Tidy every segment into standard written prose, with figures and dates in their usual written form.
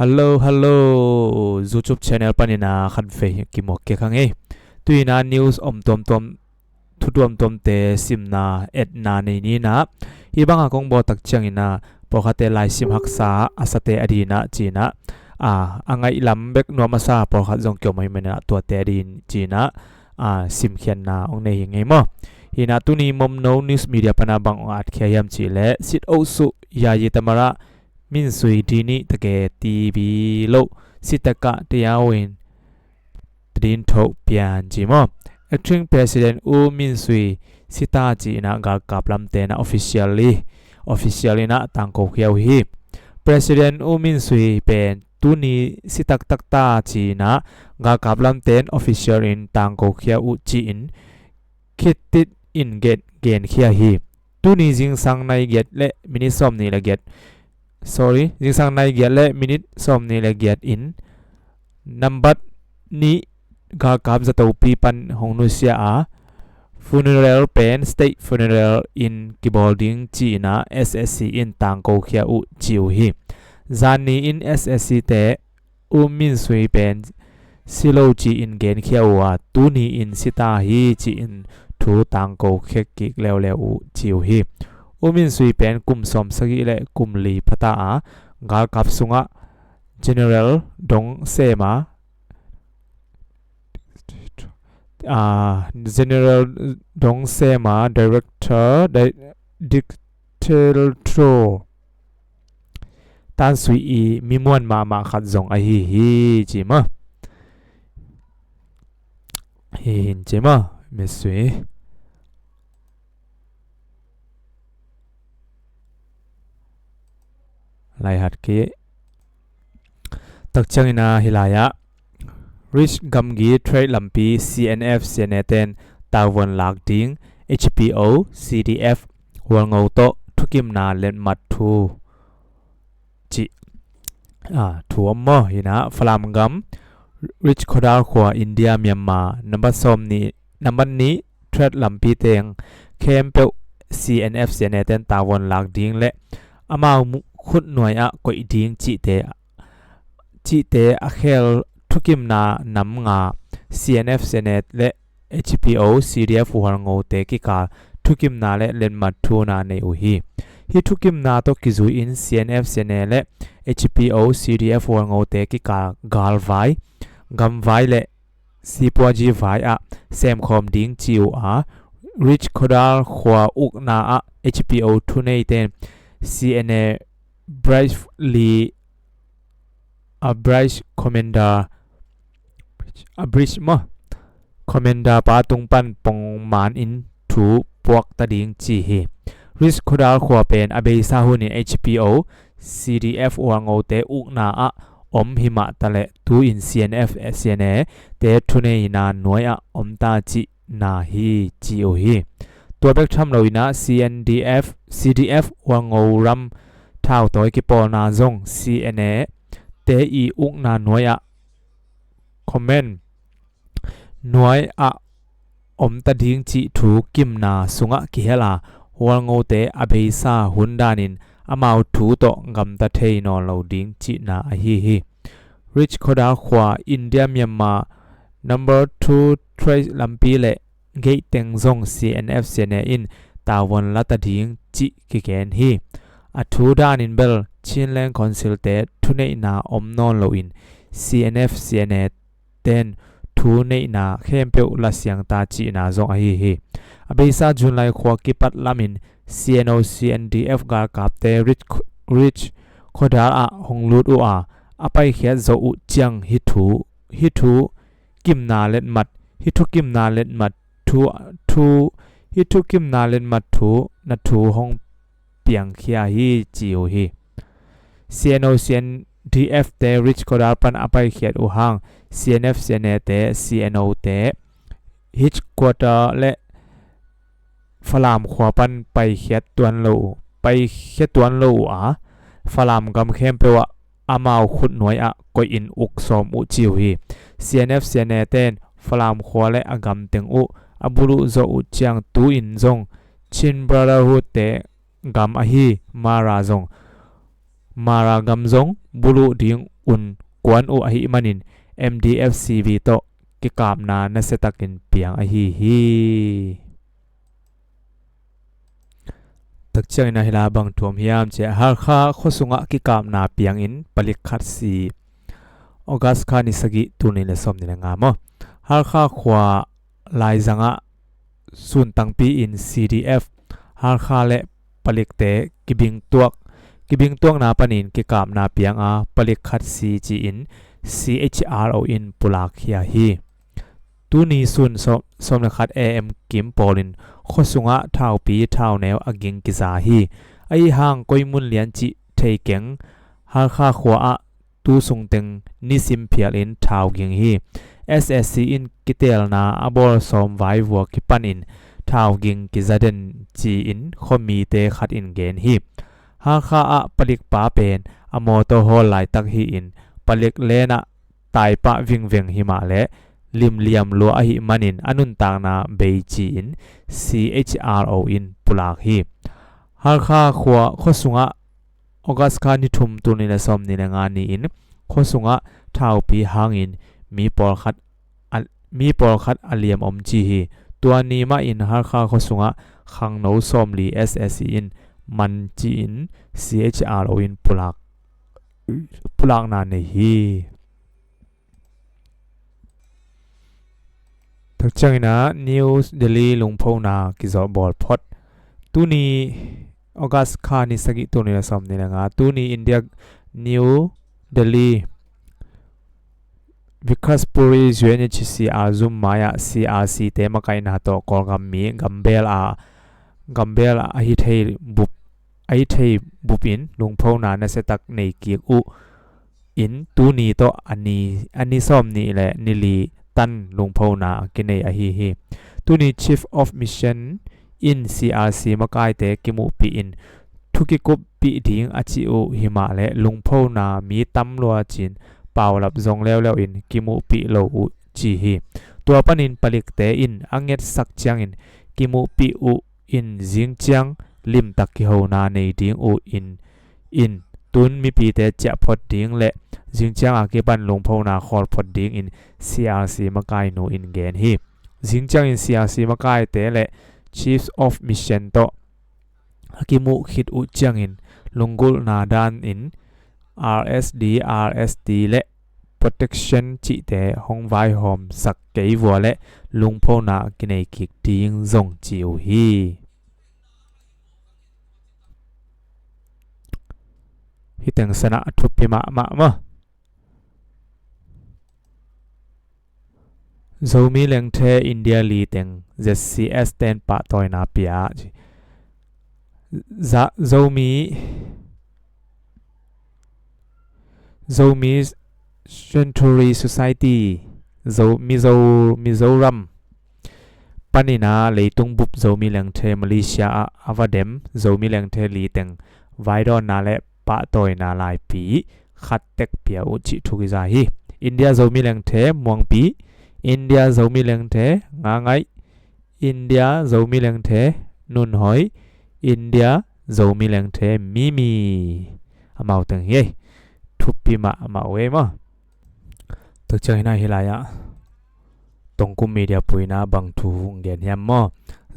ฮัลโหลYouTube channel panina khan fe ki mo ke khange tuina news tom thutuam tom te simna etna nei ni na ibanga kong bo tak changina pokhate lai sim haksa asate adina china angai lambek no masa pokhat jong kyo mai mena to te din china sim khian na ong nei nge mo hina tuni mom no news media pana bang at khayam chile sit osu ya yi tamara min sui dini take tv lo sitaka tiawin trin tho pian ji mo acting president u min sui sita ji na gal kaplam te na officially na tangko khiau hi president u min sui pen tuni sitak takta ji na ga kaplam ten official in tangko khiau u ji in khitit in gen khia hi tuni jing sang nai get le minisom ni la get jing sang nai get le minute som ni la get in number ni ga kap za to pi pan hongnu sia funeral pen state funeral in kibolding china ssc in tangko khia u chiu hi zani in ssc te min sui pen silo chi in gen khia wa tuni in sita hi chi in thu tangko khek ki lew u chiu hi umin sui pen kum som sagi le kum li phata gal kap sunga general dong sema general dong sema director dictator tan sui i mimwan ma khat zong a hi chi ma hin chi ma me sui lai hat ke tak changina hilaya rich gamgi trade lampi cnf seneten tawon lak ding hpo cdf walngo to thukim na len mat thu chi thuam mo hina flam gam rich khodar khwa india myanmar number ni trade lampi teng kempe cnf seneten tawon lak ding le amao khut noi koi ding chi te a khel thukim na nam nga cnf senet le hpo cdf war ngo te ki ka thukim na le len mat thu na nei u hi thukim na to kizu in cnf senet le hpo cdf war ngo te ki ka gal vai gam vai le sipwa ji vai sem khom ding chiu rich khodal khwa uk na hpo thu nei ten cna Bryce Lee Bryce Commander patung pan pong man in thu puak ta ding chi hi risk khodal khwa pen abei sa hu ni hpo cdf wango te uk na om hima tale tu in cnf sna te thune na noya om ta chi na hi chi o hi to bek tham loina cdf wango ram thao toy ki pol na zong cna te i uk na noya comment noi om ta ding chi thu kim na sunga ki hela wal ngo te abei sa hundanin amau thu to gam ta thei no lo ding chi na hi rich khoda khwa india myanmar number 2 trace lampi le gate teng zong cnf sene in tawon la ta ding chi ki ken hi thu danin bel chinland council te thune na om non lo in cnf cna ten thu nei na khempeu la siang ta chi na zong hi abesa junlai khwa ki pat lamin cno cndf gar kap te rich khodar honglut u apai khia zo u chiang hi thu kim na let mat hi thu kim na let mat thu hi thu kim na let mat thu na thu hong piang khia hi chiu hi cno cndf te rich khodar pan apai khiat u hang cnf cna te cno te hich quarter le falam khwa pan pai khiat tuan lo falam gam khem pe wa amao khut noi koi in uk som u chiu hi cnf cna ten falam khwa le agam teng u abulu zo u chiang tu in zong chin brotherhood te gam hi mara gam zong บุรุดิงอุนกวนอุอหิมันิน MDFCV โตกิกามนาเนเสตักินเปียงอหิฮีตักเจงนาฮิลาบังทวมฮิยามเจฮาร์คาโคสุงะกิกามนาเปียงอินปลิกขัดสีออกัสคานิสกิตุนิเลสมนิลงามฮาร์คาขวาลายจังะสุนตังปีอิน CDF ฮาร์คาเลปลิกเตกิบิงตัวนาปนินกิกามนาเปียงอาปลิกขัดสีจีอิน CHRO อินปุลาคิยาฮีตูนีสุนสมนขัด AM กิมปอลินโคสุงะเท่าปีเท่าแนวอกิงกิซาฮีไอห่างก้อยมุนเลียนจิเทเก่งฮาร์คาขวาตูสุงเต็งนิสิมเพียลินเท่ากิงฮี SSC อินกิเตลนาอบอลสมไว้วัวกิปันอินเท่ากิงกิซาเดนจีอินคอมีเตขัดอินเกนฮีฮาร์คาอะปลิกป้าเป็นอโมโตโฮไลตักฮีอินปลิกเลนะตายปะวิงเวงหิมาเลลิมเลียมลัวอหิมันินอนุนตางนาเบจีอิน CHRO อินปุลากฮีฮาร์คาขวาโคสุงะออกัสคานิทุมตุนิเลสอมนิเลงานีอินโคสุงะเท่าปีหางอินมีปอลคัดอเลียมอมจีฮีตัวนี้มาอินฮาร์คาโคสุงะขังโนซอมลี SSC อินมันจีอิน CHRO อินปุลากนาเนฮีทักจังนะนิวส์เดลีลุงพงนากิจบอลพอดตูนี้ออกัสคานิสกิตัวนี้ละสมนี่ละงาตูนี้อินเดียนิวเดลีวิคัสปุริจวนชิซีอาซุมมายา CRC เตมาไกนาโตกอลกัมมีกัมเบลอาฮิเทบุปินลุงพงนาเนเสตักในกีอุอินตูนี้โตอันนี้สมนี่แหละนิลีตันลุงพาวนากินเนอฮีฮีตุนี Chief of Mission in CRC มาไกเตกิมุปีอินทุกิกุปปีดิ่งอาจิโอหิมาเลลุงพาวนามีตำลัวจินเป่าหลับจงแล้วอินกิมุปีโลอุจีฮีตัวปนินปลิกเตอินอังเงตสักจังอินกิมุปีอุอินจิงจังลิมตักกิโฮนาในดิ่งอุอินตุนมีปีเตจะพอดดิ่งเละจิงจังอากิบันลงพาวนาคอลพอดดิ่งอิน CRC มาไกโนอินเกนฮีจิงจังอิน CRC มาไกเตเละ Chief of Mission โตอากิมุคิดอุจังอินลุงกุลนาดานอิน RSD เละ Protection จิเตฮงไวโฮมสักเกยวัวเละลุงพาวนากินเอคิกดิ่งจงจิวฮีฮิตังสนะทุพิมะโซมีเลงเทอินเดียลีเต็ง ZCS เต็นปะตอยนาเปียโซมี Century Society มิโซรัมปานินาเลยตุงบุบโซมีเลงเทมาเลเซียอาวาเดมโซมีเลงเทลีเต็งไวดอนนาเลปะตอยนาลายปีขัดเต็กเปียอุจิทุกิจาฮีอินเดียโซมีเลงเทมวงปีอินเดียโซมีเลงเทงาไงอินเดียโซมีเลงเทนุนหอยอินเดียโซมีเลงเทมีอามาตังเฮทุบปีมาอามาเวมะตักเจอหน้าฮิลายะตรงกุมมีเดียปุยนาบังทูงเดียนยามมอ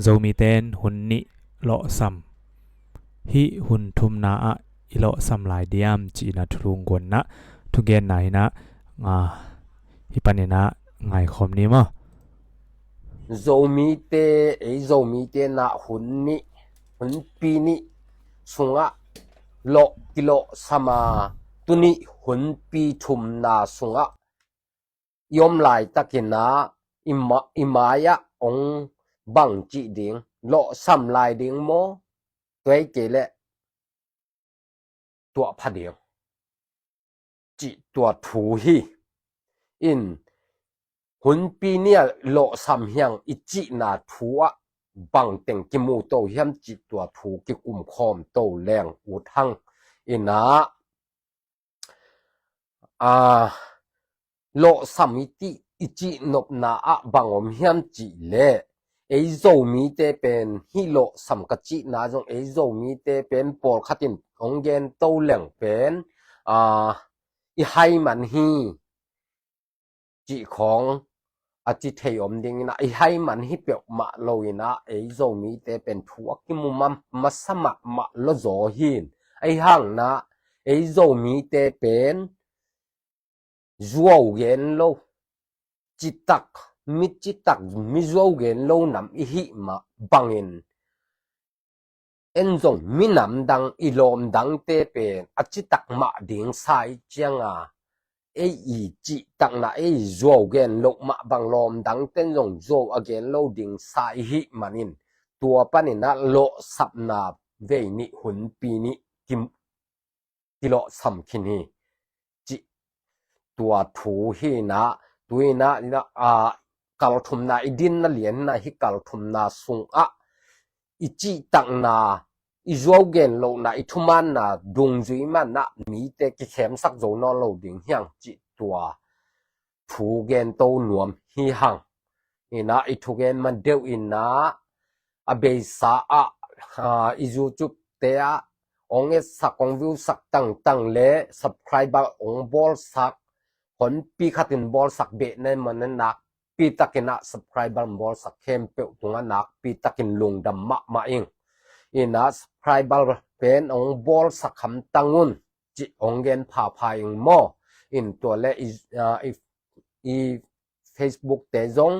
โซมีเตนหุนนิโลซัมฮิหุนทุมนาอะอิโลซัมลายเดียมจีนาทุงกวนนะทุเกนไหนนะฮิปันเนนะไงคอมนี้มั้งโซมีเตโซมีเตนะหุ่นปีนี้สุงะโลกิโลสมาตุนี้หุ่นปีชุมนาสุงะยอมลายตะกินะอิมายะองบังจีดิงโลซัมลายดิงโมตัวเกลตัวพัดเดียวจีตัวถูฮีอินหุ่นปีเนี่ยโลซัมเฮียงอิจินาทัวบังเต็งกิมูโตเฮียมจิตัวถูกิกุมคอมโตแรงอุทังอินะโลซัมมิติอิจินบนาอะบังอมเฮียมจิเลโซมีเตเป็นฮิโลซัมกจินาจงโซมีเตเป็นปอลคัตินองเกนโตแรงเป็น อีให้มันฮีจีของอาจิเทยอมดิงนะอีให้มันฮีเปียกมาโลยนะไอโซมีเตเป็นพวกที่มุมมาสมัครมาโลโซหินไอห่างนะไอโซมีเตเป็นจัวเย็นโลจิตักมิจิตักมิจัวเย็นโลนำอีหิมาบังเงินเอ็นจงมินำดังอีลมดังเตเป็นอาจิตักมาดิ่งสายเจียงไออีจิตักนะไอจัวเย็นโลมาบังลมดังเต้นจงจัวเย็นโลดิ่งสายหิมันินตัวปันนะโลสับนาเวนิหุนปีนิกิโลสัมคินีจิตัวถูฮีนะตัวนะนี่นะกัลทุมนาอีดินนะเหรียญนะฮิกัลทุมนาสุงอีจิตักนาอีจัวเย็นโลนะอีทุมันนะดงจุยมันนะมีแต่กิเข้มสักโจนอโลดิ่งเฮียงจิตัวถูเย็นโตนวมฮีหังอีนะอีถูเย็นมันเดียวอินนะอเบสาอีจูจุบเตะองเอสักองวิวสักตั้งเล่ subscriber องบอลสักคนปีขัดินบอลสักเบะเนี่ยมันนักปีตะกินsubscriber บอลสักเข้มเปตรงนั้นนักปีตะกินลงดำมาเองอีนะ subscriber เป็นองบอลสักคำตั้งุนจิองเงินพายังโมอินตัวเล่อี Facebook เตจง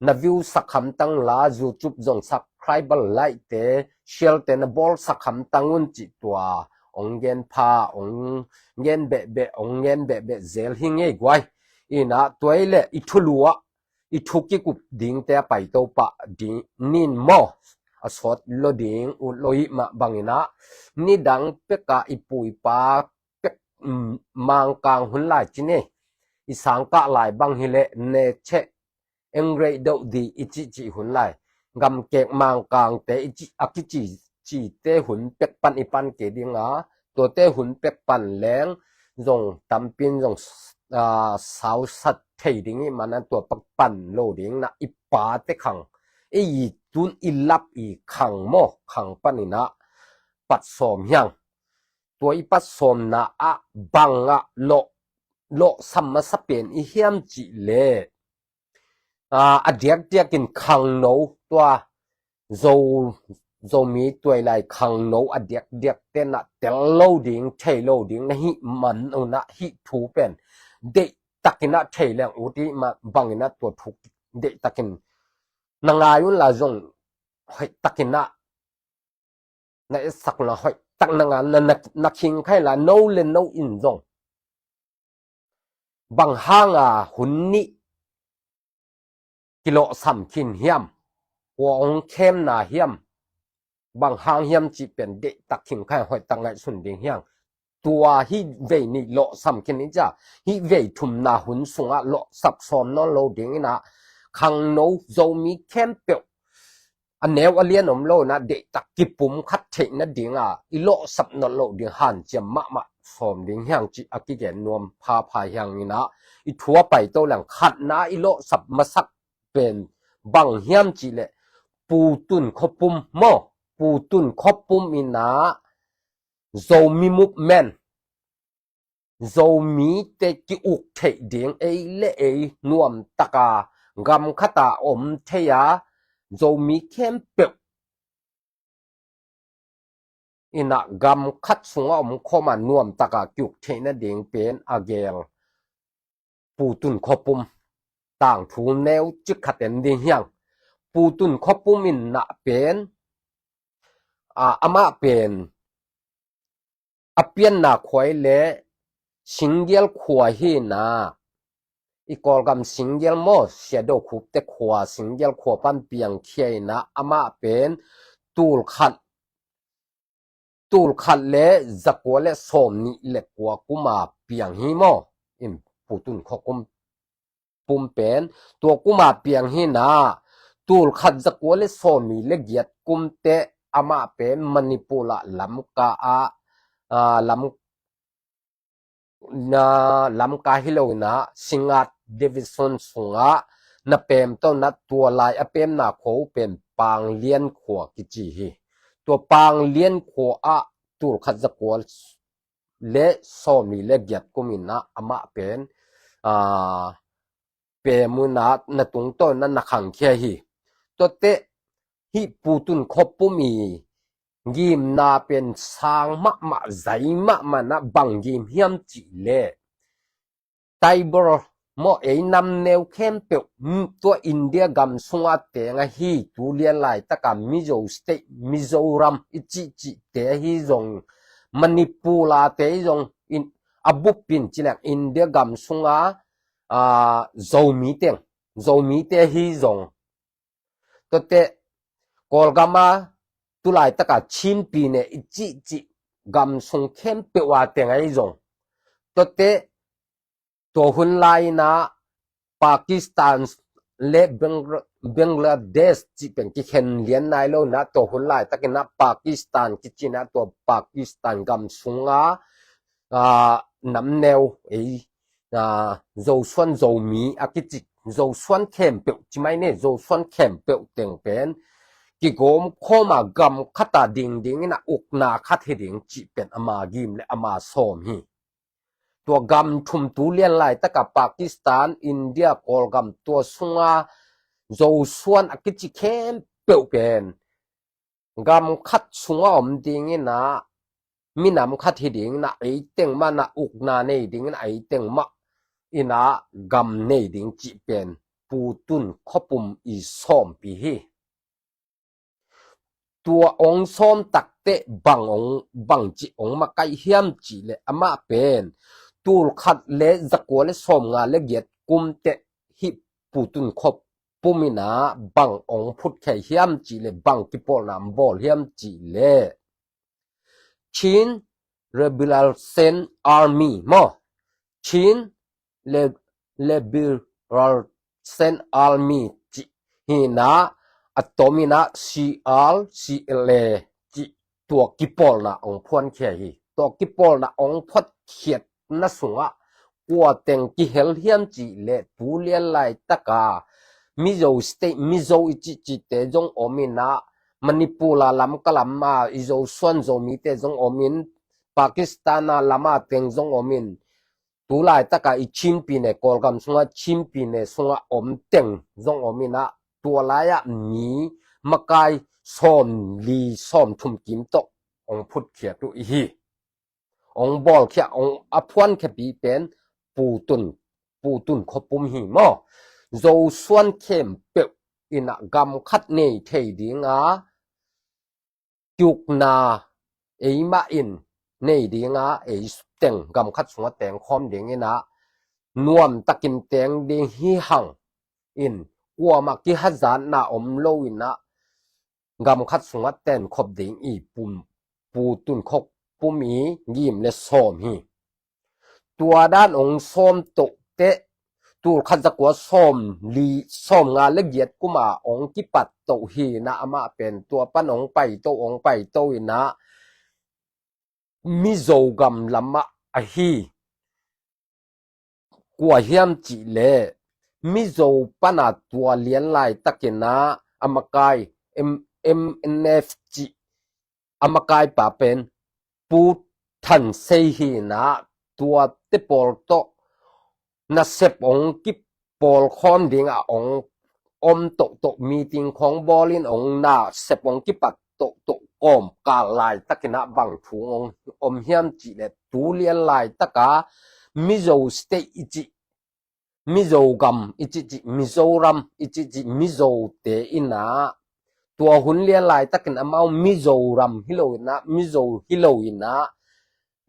นาวิวสักคำตั้งลา YouTube จง subscriber ไลค์เตเชียลเตนบอลสักคำตั้งุนจิตัวองเงินองเงินเบะองเงินเบะเซลหิงเอ้กไว้อีนะตัวเล่อีทุลัวอีทุกิกุบดิ่งเตะไปโตปะดิ่งนินโมอสอดโลดิ่งอุโลหิมาบังอินะนี่ดังเป็กกาอีปุยปาเป็กมังกังหุ่นไหลจิเนอีสังกะไหลบังฮิเลเนเชเอ็งเรดดีอีจิหุ่นไหลกำเกกมังกังเตอีจิอากิจิเตหุ่นเป็กปันอีปันเกดิงตัวเตหุ่นเป็กปันแรงจงตำปินจงสาวสัตเทดิ่งมันนั้นตัวปักปันโลดิ่งนะอีปาเตขังอีตุนอีลับอีขังโมขังปันนะปัดสมยังตัวอีปัดสมนะบังโลสัมมาสเปียนอีเฮียมจิเลเดียกินขังโนตัวโซมีตัวไหลขังโนเดียเต้นนะเตลโลดิ่งเทโลดิ่งนะฮิมันนะฮิทูเป็นเดตักินะเทเลงอุติมาบังนะตัวทุกเดตักินนางอายุลาจงให้ตักินะในสักนะให้ตักนางนักขิงใครละโนเลนโนอินจงบางห้างหุ่นนี้กิโลสัมขินเฮียมวงเข้มนาเฮียมบางห้างเฮียมจีเป็นเด็กตักขิงใครให้ตังไงสุนดิ่งเฮียงตัวฮิเวนี่โลสัมขินนี้จ้ะฮิเวทุมนาหุ่นสงโลสับสนนโลดิ่งนะขังโนโซมีเข้มเปียวอันเนวเลียนอมโลนะเด็กตักกิปุ่มคัดเทนดิ่งอีโลสับนโลดิ่งหันเจียมมะสมดิ่งเฮียงจีอากิเกนนวมพาเฮียงนี่นะอีทัวไปโตหลังขัดนะอีโลสับมาสักเป็นบังเฮียมจีเลปูตุนขปุ่มโมปูตุนขปุ่มอินะโซมีมุกแมนโซมีเตกิอุกเทดิ่งเลนวมตะกากำขตาอมเทียโซมีเข้มเปียวอินะกำคัดสงอมข้อมานวมตะกากิอุกเทนะดิ่งเป็นอาเกลปูตุนขปุ่มต่างทูแนวจิกขัดเต็นดิ่งเฮียงปูตุนขปุ่มอินะเป็นอามาเป็นอเปียนนาควายเล่สิงเกลขวาฮีนาอีกอลกำสิงเกลโมเสียดขุบเตขวาสิงเกลขวาปันเปียงเขียนะอามาเป็นตูลขัดเล่จักวเล่สมนิเล็กกว่ากุมาเปียงฮีโมอินปูตุนขกุมปุ่มเป็นตัวกุมาเปียงฮีนาตูลขัดจักวเล่สมนิเล็กเกียดกุมเตอามาเป็นมณิปุระลำกาลำกาฮิโลนะสิงัดเดวิสันสุงะนับเป็นต้นนัดตัวลายเป็นนาโคเป็นปางเลี้ยนขวกิจิฮีตัวปางเลี้ยนขวตูขัดจักว และซ้อมนี่และเกียดกุมินนะอามาเป็นเปมุนาณตุงต้นนั้นนักขังเขียฮีตัวเตฮิปูตุนคบปุมียิมนาเป็นสางมะใจมะนะบังยิมเฮียมจีเล่ไตบรมอเอนำแนวเข้มเปียวตัวอินเดียกำสงอาเตงฮีตูเลียนไลตะกำมิโซสเตมิโซรัมอิจิเตฮีจงมณิปูลาเตจงอินอบุปินจิเลกอินเดียกำสงอาโซมีเตฮีจงตัวเตกอลกามาตุลายตะกะชินปีเนอิจิกำสงเข้มเปียวเตงฮีจงตัวเตตัวหุ่นไลนะปากีสถานและบังกลาเทศจีเป็นที่เห็นเลียนนายโลนะตัวหุ่นไลตะกินนะปากีสถานกิจนะตัวปากีสถานกำสุงน้ำแนวโจส่วนโจมีอากิจิโจส่วนเข้มเปียวจิไม่เนี่ยโจส่วนเข้มเปียวเต็งเป็นกิโกมข้อมากำขัดตาดิ่งนะอุกนาขัดเฮดิ่งจีเป็นอามากิมและอามาโซมฮีตัวกำชุมตูเลียนไลตะกับปากีสถานอินเดียกอลกำตัวสุงาโจส่วนอากิจิเข้มเปียวเป็นกำขัดสุงาอมดิ่งนะมีน้ำขัดเฮดิ่งนะไอเต็งมานะอุกนาเนดิ่งนะไอเต็งมาอินะกำเนดิ่งจีเป็นปูตุนขบุมอีซ้อมปีฮีตัวองซ้อมตักเตะบังจีองมาไกเฮียมจีเลอามาเป็นตูลขัดเลจักวเลซ้อมงานเลเกียดกุมเตะฮิปูตุนขบปุมินาบังองพุทธแค่เฮียมจีเลบังกิปอลนามบอลเฮียมจีเลชินเรเบลเซนอาร์มีมอชินเลเบลเซนอาร์มีจีฮินาอัตโตมินาCL จีตัวกิปอลนะองพวนแค่ฮีตัวกิปอลนะองพดเขียดนะสุงะกัวเต็งกิเฮลเฮียมจีเลตูเลียนไลตะกามิโซสเตมิโซอิจิเตจงอมินะมณิปูลาลำกลัมมาอิโซส่วนโซมิเตจงอมินปากีสถานาลามาเต็งจงอมินตูไลตะกาอิชิมปีเนกอลกัมสุงะชิมปีเนสุงะอมเต็งจงอมินะตัวลายมีมะกายซ้อมลีซ้อมทุมกิมโตองพุทธเขียตุอีฮีองบอลเขียองอพวนแคปีเป็นปูตุนขบุมหีมอโจส่วนเข้มเปียวอินะกำคัดเนเทดิงาจุกนาเอมาอินเนดิงาเอเต็งกำคัดสงะแตงคอมเดงอินะนวมตะกินแตงเดงฮีหังอินกัวมากิฮัจานนาอมโลวินะกำคัดสงะแตนขบเดงอีปูตุนขบปุมียิมและซ้อมฮีตัวด้านองซ้อมตกเตะตัวขัดจักว่าซ้อมลีซ้อมงานละเอียดกุมาองกิปัดโตฮีนะอามาเป็นตัวปั้นองไปโตองไปโตอินะมิโซกำลำมะอฮีกัวเฮียมจีเลมิโซปันาตัวเลียนไลตะกินะอามากายMNF จีอามากายป่าเป็นปูทันเซฮีนะตัวเตปอลโตนัสเซปองกิปอลคอมดิงองอมโตมีติงของบอลินองนาเซปองกิปัดโตกอมกาลายตะกินะบังทูองอมเฮียมจีเลตูเลียนไลตะกามิโซสเตอิจิมิโซกัมอิจิมิโซรัมอิจิมิโซเตอินะตัวหุ่นเลียนไลตะกินะมามิโซรัมฮิโลอินะมิโซฮิโลอินะ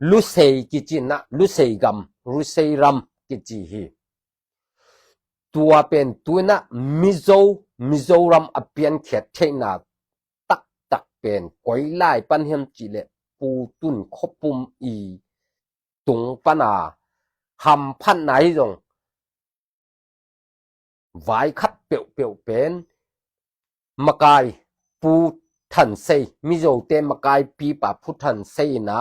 ลุเซกิจินะลุเซกัมลุเซรัมกิจิฮีตัวเป็นตัวนะมิโซรัมอเปียนเขียดเทนาตักเป็นก้อยไล่ปันเฮมจิเลปูตุนขบุมอีตุงปนาหำพันไหนจงไว้คัดเปียวเป็นมะกายปูทันเซมิโซเตมะกายปีปะพุทันเซนะ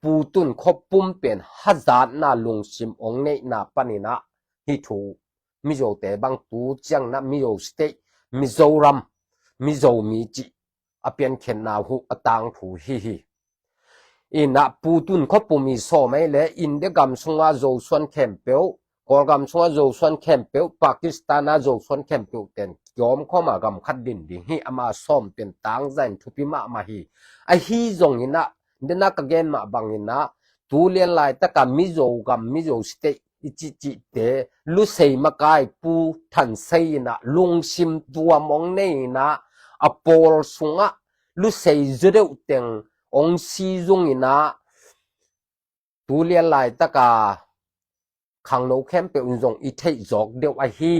ปูตุนขบุมเป็นฮัจานนาลงซิมองเนนาปนินะฮิทูมิโซเตบังตูจังนะมิโซสเตมิโซรัมมิโซมีจิอเปียนเข็นนาหูอตางถูฮี อินะปูตุนคบปุมีโซไม่เลอินเดียกำสงว่าโจส่วนเข้มเปียวกอลกำสงว่าโจส่วนเข้มเปียวปากีสถานโจส่วนเข้มเปียวเต็นยอมเข้ามากำขัดดินดิฮีอามาซ้อมเป็นต่างใจทุพิมาฮีไอฮีจงอินะเดนักเกนมาบังอินะตูเลียนไลตะกำมิโจสเตอิจิเตลุเซมากายปูทันเซนะลุงซิมตัวมองเนนะอปอลสุงะลุเซจเดอุเต็งองซีจงอินะตูเลียนไลตะกาขังโลเข้มเป็นจงอิเทจอกเดียวไอฮี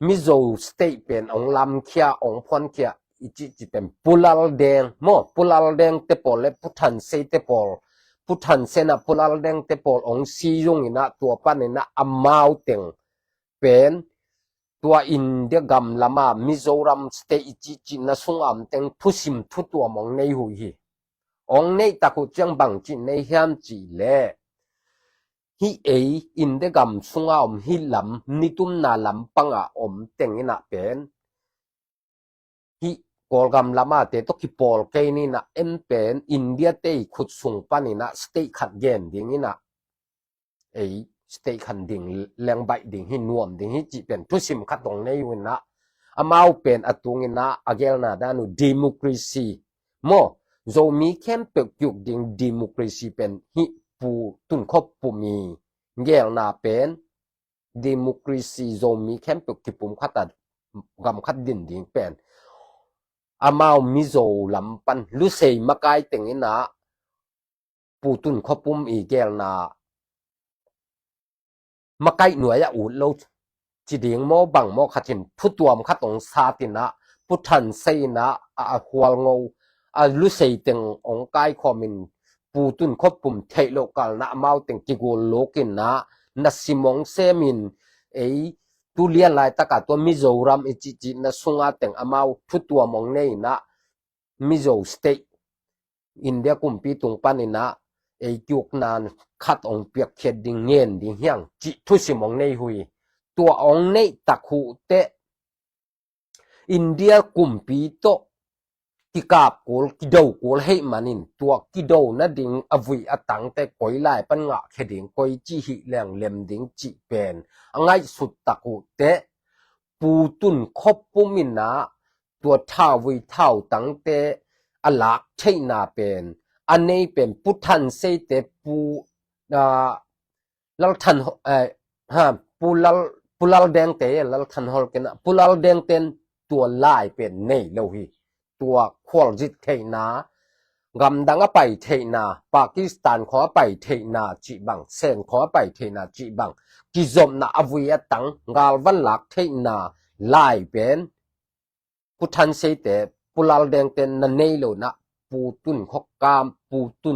มิโซสเตเป็นองลำเคียองพอนเคียอิจิเป็นปุลาลแดงโมปุลาลแดงเตปอลและพุทันเซเตปอลพุทันเซนะปุลาลแดงเตปอลองซีจงอินะตัวปันอินะอามาวเต็งเป็นตัวอินเดียกัมลามามิโซรัมสเตอิจินะสุงอัมเต็งทุสิมทุตัวมองในหุยองในตะกุจังบังจิในเฮียมจีเล่ฮิเออินเดกัมสุงอมฮิลำนิตุมนาลำปังอาอมเต็งอินะเป็นฮิกอลกัมลามาเตตกิปอลเกนินะเอ็มเป็นอินเดียเตขุดสุงปันินะสเตขัดเย็นดิ่งอินะสเตขันดิ่งแรงใบดิ่งฮินวมดิ่งฮิจิเป็นทุสิมขัดตรงในวินะอามาเป็นอตุงินะอาเกลนาดานุดิโมครีซีโมโจมีเข้มเปิกยุกดิ่งดิโมครีซีเป็นฮิปูตุนคบปูมีเกลนาเป็นดิโมครีซีโจมีเข้มเปิกที่ปุ่มขัดกำขัดดินดิ่งเป็นอามามิโจลำปันลุเซมากายติงอินะปูตุนคบปุ่มอีเกลนามาไกหน่วยยาอูดเราจีดิ่งโมบังโมขัดจิมพุตัวมขัดตรงซาตินะพุทันเซนะหัวงูลุเซติงองไกคอมินปูตุนคบปุ่มเทโลกาลนะมาติงกิโกโลกินนะนัสซิมองเซมินตุเลียนไลตะกาตัวมิโซรัมจินะสุงอาติงมาพุตัวมองเนนะมิโซสเตอินเดียกุมปีตุงปันินะยุคนานขัดองเปียกเขียดดิ่งเงินดิ่งเฮียงจิทุสิมองในหุยตัวองในตะคูเตอินเดียกุมปีโตกิกาบกูกิโดกูให้มานินตัวกิโดนะดิ่งอวิอตังแต่ก่อยไล่ปัญงะเขดิ่งก่อยจีหิแรงเล็มดิ่งจิเป็นไงสุดตะคูเตปูตุนคบปุมินะตัวท่าวิเท่าตังเตอลักใช่นาเป็นอันนี้เป็นพุทธันเซเตปูลัลทันปูลัลแดงเตลัลทันฮอลกันปูลัลแดงเตนตัวลายเป็นเนยโลหิตัวควอลจิตเทนากำดังไปเทนาปากีสถานขอไปเทนาจีบังเซนขอไปเทนาจีบังกิจอมนาอวิยตังกาลวันลักเทนาลายเป็นพุทธันเซเตปูลัลแดงเตนนันเนยโลนะปูตุนขกามปูตุ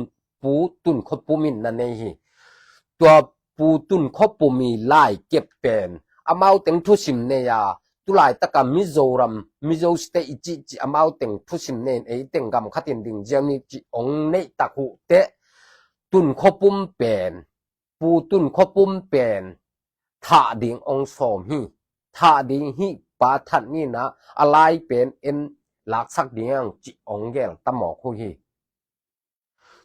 นขปูมินนั่นเองตัวปูตุนขปูมีลายเก็บเป็นอามาเต็งทุสิมเนียตุลายตะกามิโซรัมมิโซสเตอิจิอามาเต็งทุสิมเนนเต็งกำขัดดิงเจมิจิองเนตะคุเตตุนขปุมเป็นปูตุนขปุมเป็นท่าดิงองสอมฮีท่าดิงฮีปาทันนี่นะอะไรเป็นลักษักเดียงจิองเกลตะหมอคุย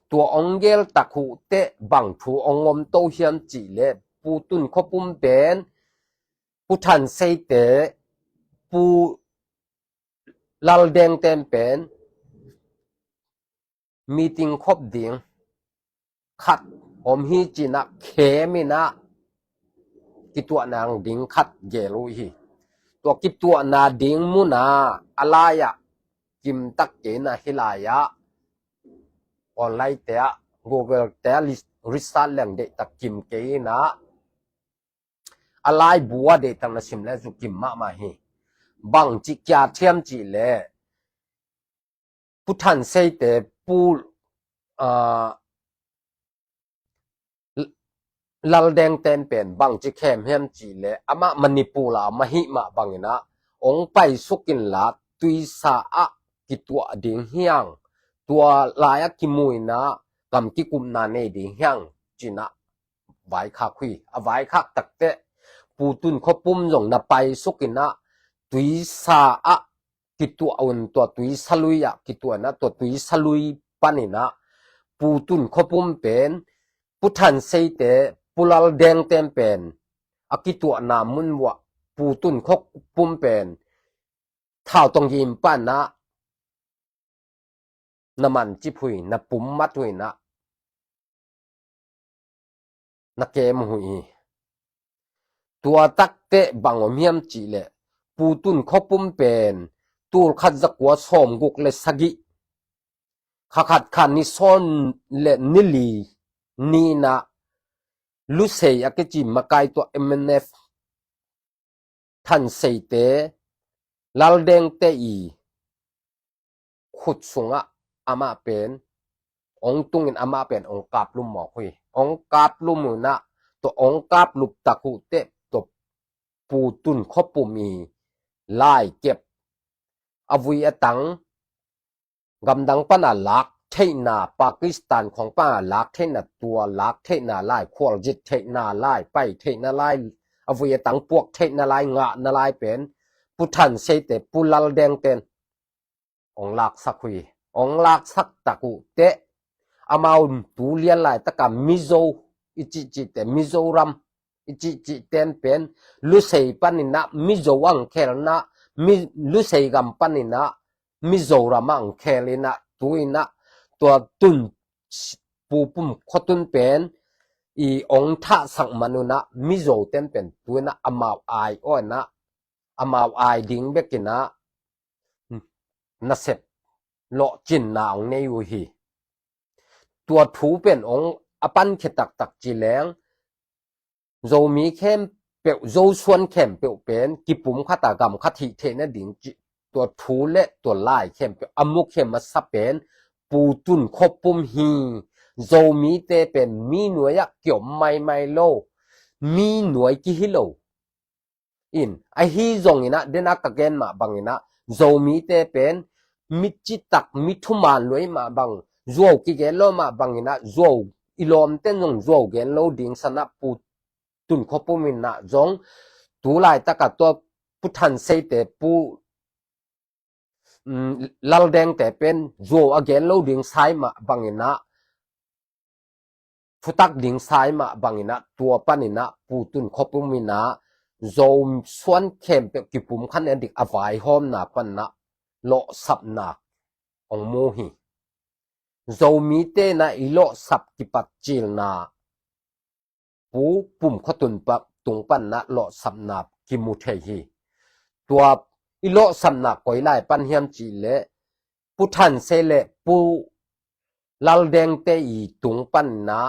ตัวองเกลตะคุเตบังทูองอมโตเฮียมจิเลปูตุนคบปุมเป็นปูทันเซเตปูลัลเดงเต็มเป็นมีติงคบเดียงขัดอมฮีจินะเคมินะกิตัวนางดิงขัดเกลุยตัวกิตัวนาดิงมุนาอะไรอะกิมตักเกนะฮิลายะออนไลน์เตะ Google เตะริสัลเลงเดตักกิมเกนะอะไรบัวเดตังนะสิมเลสุกิมมาฮีบังจิกยาเทียมจิเลพุทธันเซเตปูลัลแดงเต็นเป็นบังจิแคมเฮียมจิเลอามามันิปูลามหิมาบังนะองไปสุกินลาตุยสาอะกิตัวดิ่งเฮียงตัวลายกิมุยนะกำกิกุมนาเนดิ่งเฮียงจินะไว้ข้าคุยไว้ข้าตักเตะปูตุนเขาปุ่มลงนะไปสุกินะตุยสาอะกิตัวอุ่นตัวตุยสลุยอะกิตัวนะตัวตุยสลุยปันนะ ปูตุนขบุมเป็นพุทธันเซเตปุลลแดงเต็มเป็นอากิตัวนามุนวะปูตุนขบุมเป็นท้าวตรงยิมป้านะน้ำมันจิพุยนะปุ่มมัดหุยนะเกมหุยตัวตักเตะบังอมยมจีเลปูตุนขบุมเป็นตูขัดจักวสอมกุกเลสกิขัดขันนิซอนเลนิลีนีนะลุเซียกจิมากายตัว MNF ท่านเซเตลาลเดงเตอีขุดสุงะอามาเป็นองตุงินอามาเป็นองกาบลุมหมอคุยองกาบลุมนะตัวองกาบลุบตะกุเตตัวปูตุนขบุมีไล่เก็บอวุยตังกำดังปนาลักเทนาปากีสถานของป้าลักเทนาตัวลักเทนาไล่ควอลจิตเทนาไล่ไปเทนาไล่อวุยตังพวกเทนาไล่งะนาไล่เป็นพุทธันเซเตปุลลแดงเตนองลักสักคุยองลักสักตะกุเตอามาอุนตูเลียนไล่ตะกามิโซอิจิจิเตมิโซรัมอิจิจิเตนเป็นลุเซปันินะมิโซวังเคลนะมิลุเซกัมปันินะมิโซรามังเคลินะตุยนะตัวตุนปูปุ่มขตุนเป็นอีองท่าสังมนุนะมิโซเต็มเป็นตุยนะอามาวไออ้อยนะอามาวไอดิ้งเบกินะนัเสพโลจินนาองเนยูฮีตัวถูเป็นองอปันเขตักตักจีแรงโจมีเข้มเปียวโจส่วนเข้มเปียวเป็นกิปุ่มขัตากรรมขัติเทนดิ่งตัวถูและตัวไล่เข้มเปียวอมุกเข้มมาสับเป็นปูตุนขบุมฮีโจมีเตเป็นมีหน่วยเกี่ยวไม่โลมีหน่วยกิฮิโลอินไอฮีจงอินะเดนักตะเกนมาบังอินะโจมีเตเป็นมิจิตักมิทุมานลวยมาบังโจกิเกนโลมาบังอินะโจอีลอมเต้นจงโจเกนโลดิ่งสนับปูตุนขบุมินะจงตูไลตะกัตัวพุทธันเซเตปูลาลแดงแต่เป็นโจอเกนโลดิ่งไซมาบังอินะพุตักดิ่งไซมาบังอินะตัวปันินะปูตุนขบุมินะโจส่วนเข้มเปียกิปุ่มขันเอดิกอวายหอมนาปันนะโลสับนาองโมหีโจมีเตนะอีโลสับกิปัจจิลนาปูปุ่มขตุนปะตุงปันนะโลสับนากิมุเทหีตัวอีโลสับนาก่อยไล่ปันเฮียมจีเลพุทันเซเลปูลาลแดงเตอีตุงปันนะ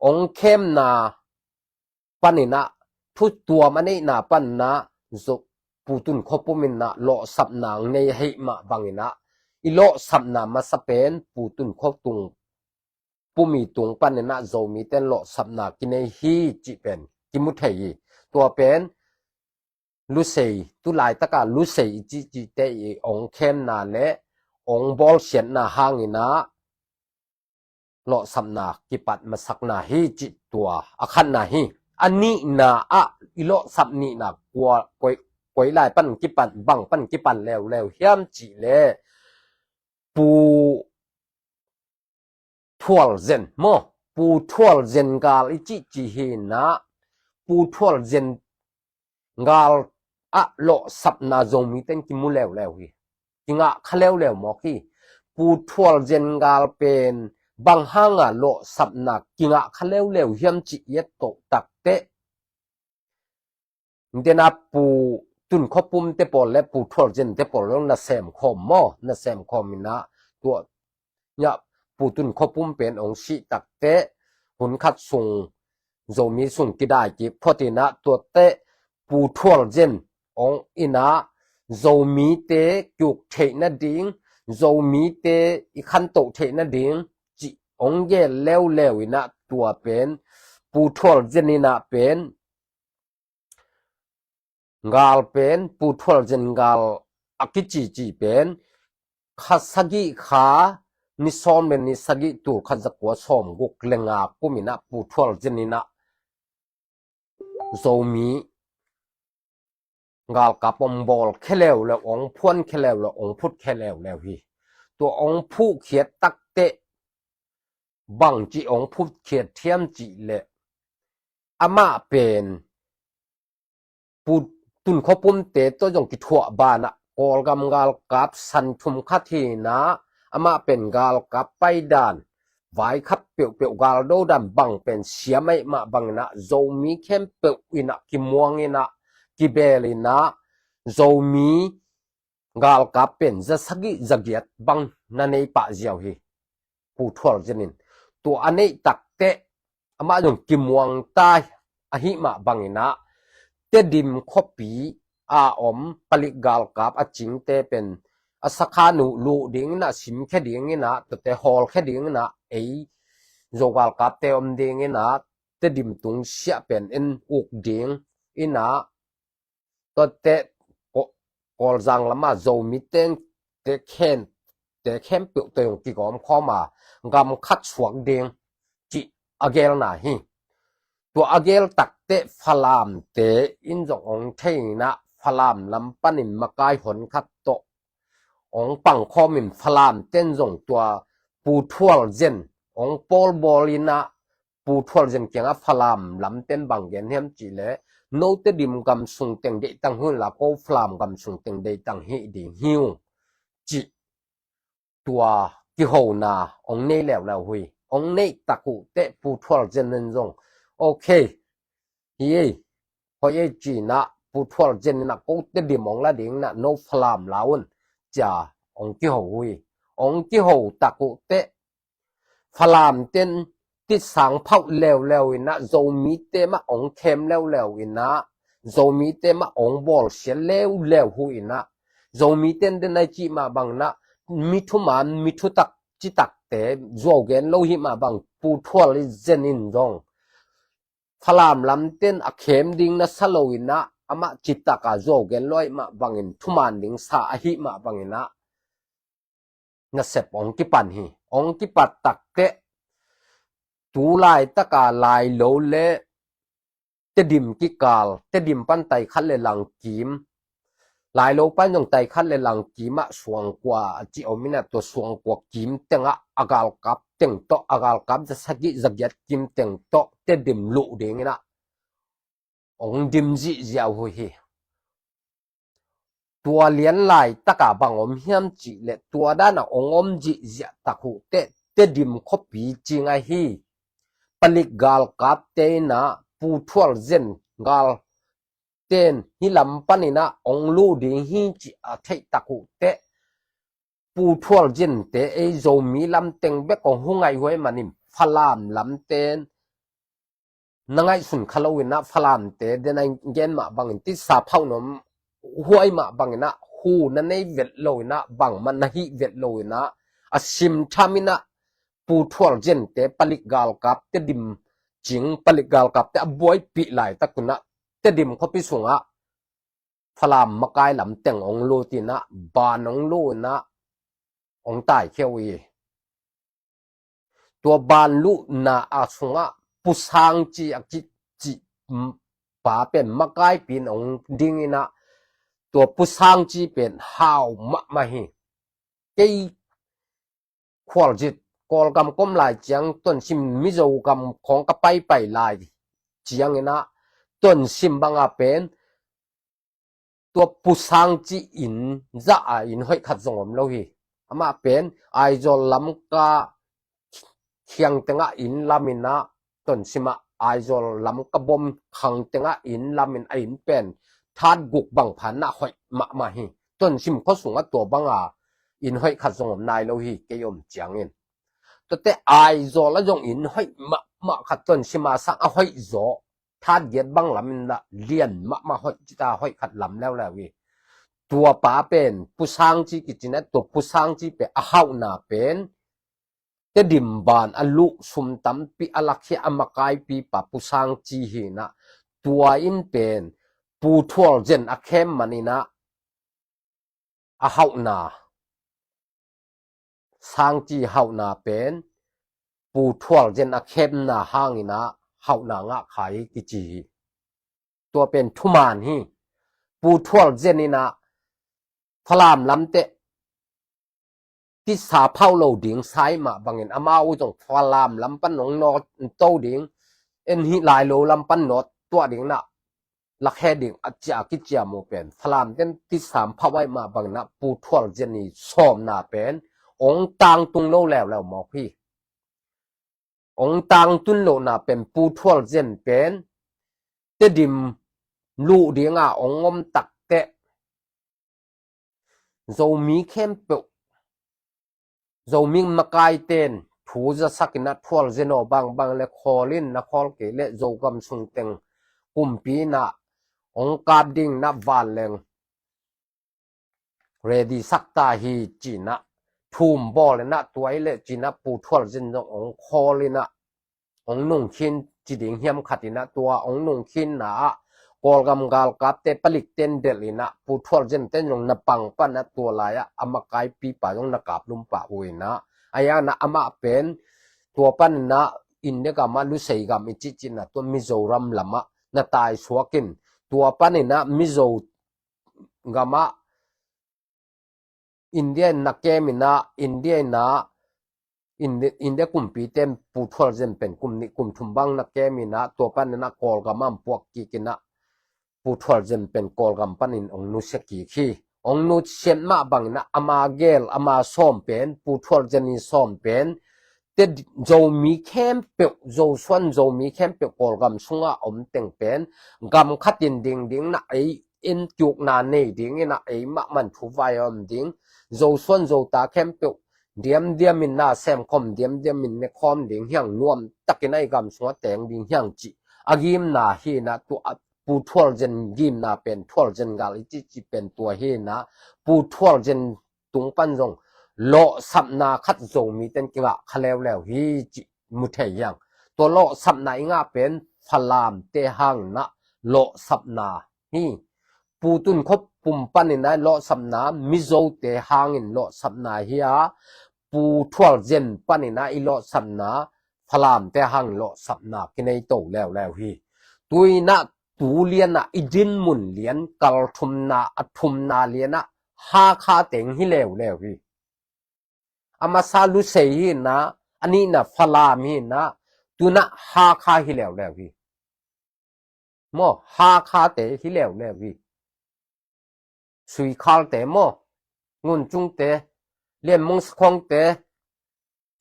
องเข้มนาปันนะทุกตัวมันนี่นาปันนะโจปูตุนขบุมินะโลสับนางในให้มาบังนะอีโลสับนามาสเปนปูตุนขตุงปูมีตุงปันนะโจมีเต้นโลสับนากินในฮีจิเป็นกิมุเทยีตัวเป็นลุเซตุลายตะกาลุเซจิจิเตอีองเข้มนาเลองบอลเสียนนาหางนะโลสับนากิปัดมาสักนาฮีจิตัวอาคันนาฮีอันนี้นาอะอีโลสับนี่นะกลัวกวยไล่ปั้นกิปันบังปั้นกิปันแล้วเฮียมจีเลปูทัวลเซนโมปูทัวลเซนกาลอิจิจิเฮนะปูทัวลเซนกาลอะโลสับนาจงมีเต็นกิมูแล้วฮีจิงะขะแล้วหมอกี้ปูทัวลเซนกาลเป็นบางห้างอะโลสับนักกิงะขะแล้วเฮียมจิเยตโตตักเตเดนาปูตุนขบุมเตปอลและปูทัวลเจนเตปอลแล้วนะเซมคอมมอนะเซมคอมินะตัวเนี่ยปูตุนขบุมเป็นองค์ชิตักเตหุนคัดส่งโจมีส่งกิได้กิพอตินะตัวเตปูทัวลเจนองอินะโจมีเตจุกเทนะดิงโจมีเตอีคันโตเทนะดิงองเย่แล้วอินะตัวเป็นปูทัวลเจนินะเป็นกาลเป็นปูทัวลเจนกาลอากิจิเป็นขัดสกิขานิซอมเป็นนิสกิตัวขัดจักวสอมกุกเลงากุมินะปูทัวลเจนินะโจมีกาลกับองบอลแค่แล้วองพวนแค่แล้วองพุทธแค่แล้วฮีตัวองผู้เขียดตักเต บังจีองพุทธเขียดเทียมจีเละอามาเป็นปูตุนขปุ่มเตตัวจงกิถั่วบานะกอลกำกาลกับสันทุมคัดทีนะอามาเป็นกาลกับไปดานไว้ขับเปียวเปียวกาลโดดันบังเป็นเสียไม่มาบังนะโจมีเข้มเปียวอินะกิมวงอินะกิเบลินะโจมีกาลกับเป็นจะสกิจะเกียดบังนั่นเองปะเจียวฮีปูทวลเจนินตัวอันนี้ตักเตะอามาจงกิมวงตายอหิมาบังอินะเตดิมขบีอาอมปลิกาลกับอจิงเตเป็นอสักานุลูดิ่งนะสิมแค่ดิ่งนะแต่ฮอลแค่ดิ่งนะโจกาลกับเตอมดิ่งนะเตดิมตุงเสียเป็นอินอุกดิ่งอินะตัวเตกอลจังละมาโจมิเตนเตเคนเปิวเตยงกิกอมข้อมากำคัดสวงดิ่งจิอเกลนะฮีตัวอเกลตักเตฟลามเตอินจงองเทนะฟลามลำปันิมมากายหนคัดโตองปังคอมิมฟลามเต้นจงตัวปูทัวลเจนองปอลบอลินะปูทัวลเจนเกียงฟลามลำเต้นบังเกนเฮมจีเลโนเตดิมกำสุงเต็งเดตังหุ่นละก็ฟลามกำสุงเต็งเดตังฮิดิฮิวจีตัวกิโหนาองเน่แล้วหุยองเน่ตะกุเตปูทัวลเจนนั่นจงโอเคเฮ้ยพอเยจีนะปูทัวลเจนนะก็เตดิมองละดิ่งนะโนฟลามลาวนจ่าองกิโหหุยองกิโหตะกุเตฟลามเต้นติดสังเผาแล้วอินะโจมีเตมาองเข้มแล้วอินะโจมีเตมาองบอลเสียแล้วหุยนะโจมีเต้นเดนไอจีมาบังนะมิทุมันมิทุตักจิตักเตโจเกนโลหิมาบังปูทัวลเจนินจงฟลามลำเต้นอเข้มดิ่งนะสโลอินะอามาจิตตากาโจเกนลอยมาบังอินทุมันดิ่งสาอหิมาบังอินะนะเสพองกิปันฮีองกิปัตตักเตตูลายตะกาลายโลเลเตดิมกิกาลเตดิมปันไตคันเลลังกิมลายโลปันยงไตคันเลลังกิมะสวงกว่าจิโอมินะตัวสวงกว่ากิมเตงะอากาลกับเตงโตอากาลกับจะสกิจักยัดกิมเตงโตเตดิมลุเดงนะองดิมจิเจียวหุยตัวเลี้ยนลายตะกาบังอมเฮียมจิเลตัวด้านองอมจิเจียตะคุเตดิมคบีจิงไอฮีปลิกกาลกับเตนะปูทัวลเจนกาลเตนฮิลำปันินะองลูดิงฮิจิอาเทตะกุเตปูทัวลเจนเตไอโจมีลำเต็งเบกของหุงไอหวยมันิมฟลามลำเตนนังไอสุนคาลวินะฟลามเตเดนัยเกนมาบังติสาเผานมหวยมาบังนะหูนั่นไอเวทโลนะบังมันนะฮิเวทโลนะอาชิมทามินะปูทัวลเจนเตปลิกกาลกับเตดิมจิงปลิกกาลกับเตอบวยปีไหลตะกุนะเตดิมเขาพิสุงะฟลามมากายลำเต็งองโลตินะบานองโลนะองตายเขียวอีตัวบานลุนาอาสุงะปุสังจีอักจิป่าเป็นมากายปีนองดิ่งนะตัวปุสังจีเป็นฮาวมาฮีเกยควอลจิตกอลกำก้มลายเจียงต้นชิมมิโจกำของกระไปลายเจียงนะต้นชิมบางอาเป็นตัวปุสังจีอินจะอินห้อยขัดสงมโลหีอามาเป็นไอจอลลำกาเคียงเตงะอินลามินะต้นชิมไอจอลลำกบมขังเตงะอินลามินอินเป็นทาดกุกบังพันนะห้อยมาฮีต้นชิมเขาสูงตัวบางอาอินห้อยขัดสงมนายโลหีเกยมเจียงเงินแต่ไอโซแล้วจงอินให้มาขัดต้นชิมาสังเอาให้โซถ้าเย็ดบังลำมันละเลียนมาให้จิตาให้ขัดลำแล้ววิตัวป้าเป็นผู้สร้างจีกิจเนี่ยตัวผู้สร้างจีเป็นอาหาวนาเป็นเตดิมบานอลุสุมตัมปีอลักเฮียอมากายปีป้าผู้สร้างจีเฮนะตัวอินเป็นผู้ทวลเจนอเข้มมันนี่นะอาหาวนาสร้างจีเฮานาเป็นปูทวลเจนอเข้มนาห้างนะเฮานางะขายกิจีตัวเป็นทุมานฮีปูทวลเจนนี่นะพลามลำเต ที่สาเผาโลดิ่งไซมาบางเงินอามาอุจงฟาลามลำปันนองนอโตดิ่งเอ็นฮิลายโลลำปันนอตัวดิ่งน่ะลักแห่ดิ่งอาจจะกิจยาโมเป็นฟาลามเต็นที่สามเผาไว้มาบางน่ะปูทวลเจนีซ้อมน่ะเป็นองต่างตุงโลแล้วหมอพี่องต่างตุนโลน่ะเป็นปูทวลเจนเป็นเตดิมลูดิ่งอ่ะองงมตักเตะโจมีเข้มเปโจมิงมากายเต้นถูจะสักนัดทัวร์เจโนบางเลคอลินนักฮอลเกเลโจกำสุงเต็งกุมปีน่ะองกาดิ่งนับวันเลงเรดีสักตาฮีจีน่ะทุ่มบอลเลยนะตัวไอ้เล่จีน่ะปูทัวร์เจนองคอลินะองนุ่งขินจีดิ่งเฮียมขัดินะตัวองนุ่งขินน่ะกอลกำกาลกับเตปลิกเต้นเดลินะปูทัวร์เจนเต้นยงนับปังปันนะตัวลายอะอามากายปีป่ายงนักกับลุมป่าอุ้ยนะอายานะอามาเป็นตัวปันนะอินเดียกามาลุเซียกามิจิจินะตัวมิโซรัมลามะนะตายสวกินตัวปันนะมิโซกามาอินเดียนักเกมินะอินเดียนะอินเดียกุมปีเต็มปูทัวร์เจนเป็นกุมนิกุมทุมบังนักเกมินะตัวปันนะกอลกามัมพวกกิกินะปูทัวร์เจนเป็นกอลกัมปันินองนุเสกีขีองนุเชนมาบังนะอามาเกลอามาซ้อมเป็นปูทัวร์เจนิซ้อมเป็นเต็ดโจมีเข้มเปียวโจส่วนโจมีเข้มเปียวกอลกัมสุงะอมเต็งเป็นกัมขัดดินดิ่งนะไอเอ็นจุกนาเนดิ่งนะไอมะมันทุไฟอมดิ่งโจส่วนโจตาเข้มเปียวเดียมมินนาเซมคอมเดียมมินเนคอมดิ่งเฮียงนวมตักกินไอกัมสุงะแตงดิ่งเฮียงจีอากิมนาฮีนะตัวปูทัวร์เจนยิมนาเป็นทัวร์เจนกาลิจิเป็นตัวเฮนะปูทัวร์เจนตุงปันจงโลสับนาคัดจงมีเต็นกิกะคาแล้วฮีจิมุเทียงตัวโลสับนาอิงาเป็นฟลามเตหังนะโลสับนาฮีปูตุนคบปุ่มปันนี่นะโลสับนามิโซเตหังอินโลสับนาฮียปูทัวร์เจนปันนี่นะอิโลสับนาฟลามเตหังโลสับนากินไอโตแล้วฮีตุยนะตูเลียนนะอิดินมุนเลียนกัลทุมนาอัทุมนาเลียนนะฮาคาเต็งฮิแล้วพี่อามาซาลุเซฮีนะอันนี้นะฟลามีนะตูนะฮาคาฮิแล้วพี่โมฮาคาเตฮิแล้วพี่สุยคาลเตโมงุนจุงเตเลียนมงสคงเต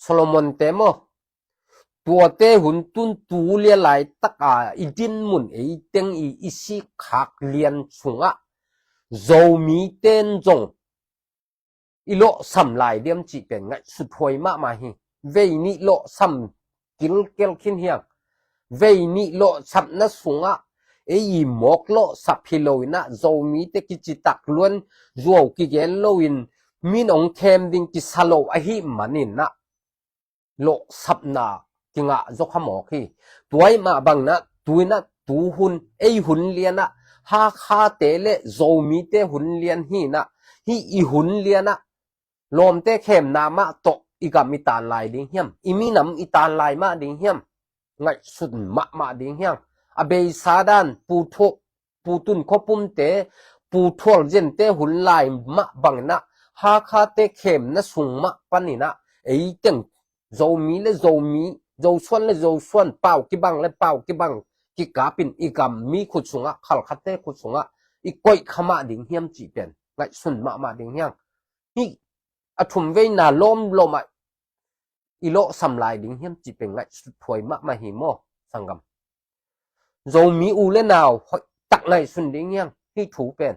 โซโลมอนเตโมตัวเตหุ่นตุนตูเลียไหลตะกาอีดินมุนเต็งอีสิขักเลียนสุงะโจมีเต้นจงอีโลสัมลายเดียมจีเป็นไงสุดหวยมาฮีเวนิโลสัมกิลเกลขินเฮียงเวนิโลสัมนัสุงะอีหมอกโลสับพิโลวินะโจมีเตกิจิตักล้วนโจกิเกลโลวินมินองเทมดิงกิสโลอหิมันนินนะโลสับนาจึงอ่ะยกขมอกที่ตัวมาบังนะตัวนะตูหุนหุ่นเลียนนะฮาคาเตเลโจมีเตหุ่นเลียนฮีนะฮีอีหุ่นเลียนนะลมเตเข้มนามาโตอีกามีตาลายดิ่งเฮียมอีมีน้ำอีตาลายมาดิ่งเฮียมไงสุดมาดิ่งเฮียมอเบยซาดันปูตุนคบปุ่มเตปูทวลเจนเตหุ่นลายมาบังนะฮาคาเตเข้มนะสุงมาปันนี่นะเต็งโจมีและโจมีโจส่วนและโจส่วนเป่ากิบังและเป่ากิบังกิกาปินอีกามมีขุดสุงะขัลคัตเตขุดสุงะอีก้อยขมาดิ่งเฮียมจีเป็นไงสุนมาดิ่งเฮียงนี่อทุมเวนาล้มลมอีโลสัมลายดิ่งเฮียมจีเป็นไงสุดถวยมาหิโมสังกัมโจมีอูเลนาวตักไงสุนดิ่งเฮียงที่ถูเป็น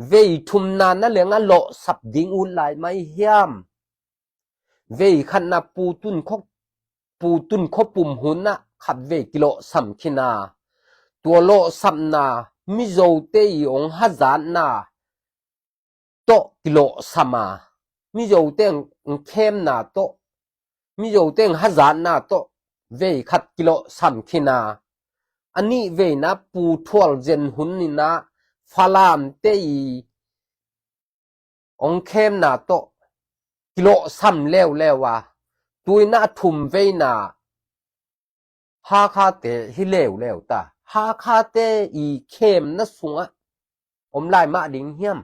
เวทุมนานนั่นเลยงั้นโลสับดิ่งอูลายไม่เฮียมเวขันนาปูตุนคปุ่มหุ่นนะขับเวกิโลสัมขินาตัวโลสัมนามิโจเตยองฮัจานนาโตกิโลสัมมามิโจเตงเข้มนาโตมิโจเตงฮัจานนาโตเวขัดกิโลสัมขินาอันนี้เวนะปูทวลเจนหุ่นนี่นะฟาลามเตยองเข้มนาโตกิโลซ้ำแล้วว่าตัวน่าทุ่มเวน่าฮาคาเตฮิแล้วตาฮาคาเตอีเข้มนัสุงะอมไลมาดิ่งเฮียม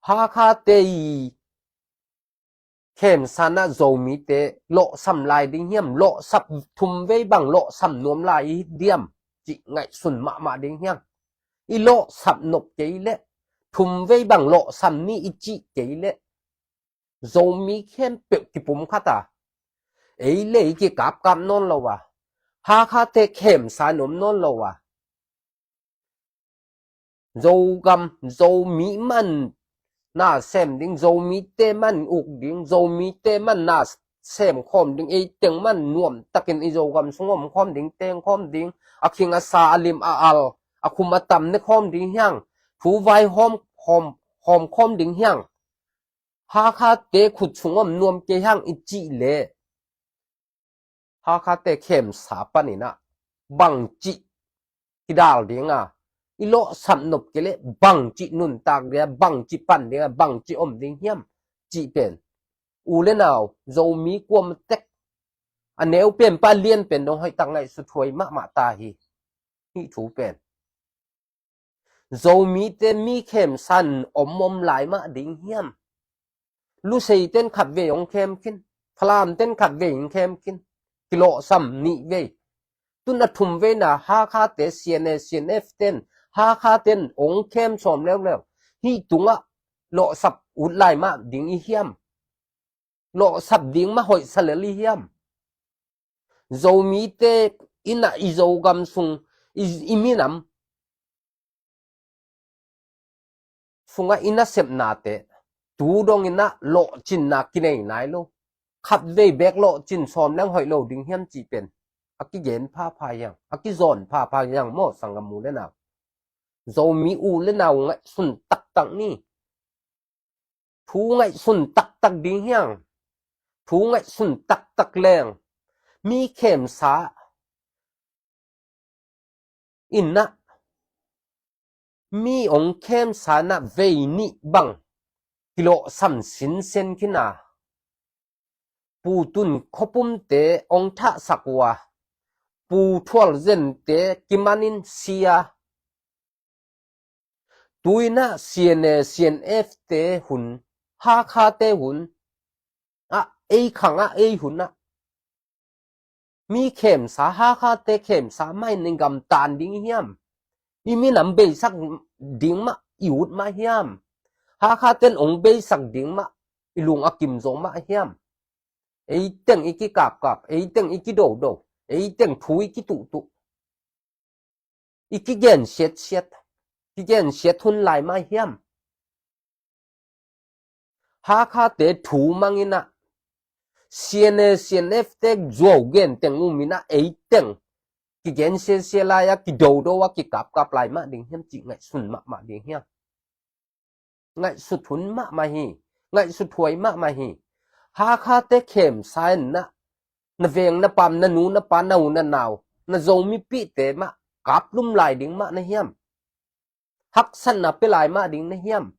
ฮาคาเตอี khem sana zo mi te lo sam lai ding hiam lo sap thum ve bang lo sam nuam lai diam chi ngai sun ma ding hiang i lo sap nop ke le thum ve bang lo sam ni i chi ke le zo mi khem pe ki pum khata ei le ki kap non lo wa ha kha te khem sa nom non lo wa zo gam zo mi man na xem ding zo mi te man uk ding zo mi te man na xem khom ding ei teng man nuam takin i zo gam sungom khom ding teng khom ding akhinga sa alim a al akuma tam ne khom ding hyang thu vai hom khom ding hyang ha kha te khut sungom nuam ke hyang i chi le ha kha te khem sa panina bang chi kidal ding a i lo sam nop ke le bang chi nun tak de bang chi pan de bang chi om ding hiam chi pen u le naw zo mi kwam tek aneu pen pa lien pen dong hoi tang ngai su thoi ma ta hi thu pen zo mi te mi khem san om lai ma ding hiam lu sei ten khat ve ong khem kin phlam ten khat ve ing khem kin kilo sam ni ve tuna thum ve na ha kha te cnf ten ha kha ten ong khem som lew hi tunga lo sap ut lai ma ding i hiam lo sap ding ma hoi salali hiam zo mi te ina i zo gam sung i minam sunga ina sep na te tu dong ina lo chin na kinai nai lo khat ve bek lo chin som lang hoi lo ding hiam chi pen aki gen pha yang aki zon pha yang mo sangamu le na zo mi u le na ngai sun tak ni thu ngai sun tak ding hiang thu ngai sun tak leng mi khem sa inna mi ong khem sa na ve ni bang kilo sam sin sen kina pu tun khopum te ong tha sakwa pu thwal zen te kimanin sia tuina cnf te hun ha kha te hun a ei khanga ei hun na mi khem sa ha kha te khem sa mai ning gam tan ding hiam i mi nam be sak ding ma iut ma hiam ha kha ten ong be sak ding ma ilung akim zo ma hiam ei teng iki kap ei teng iki do ei teng thu iki tu iki gen set ki gen set hun lai ma hiam ha kha te thu mangina cnf te zo gen teng umina ei teng ki gen se la ya ki do wa ki kap lai ma ding hiam chi ngai sun ma ding hiam ngai su thun ma hi ngai su thoi ma hi ha kha te khem sain na veng na pam na nu na pa na u na naw na zo mi pi te ma kap lum lai ding ma na hiam hak san na pe lai ma ding na hiam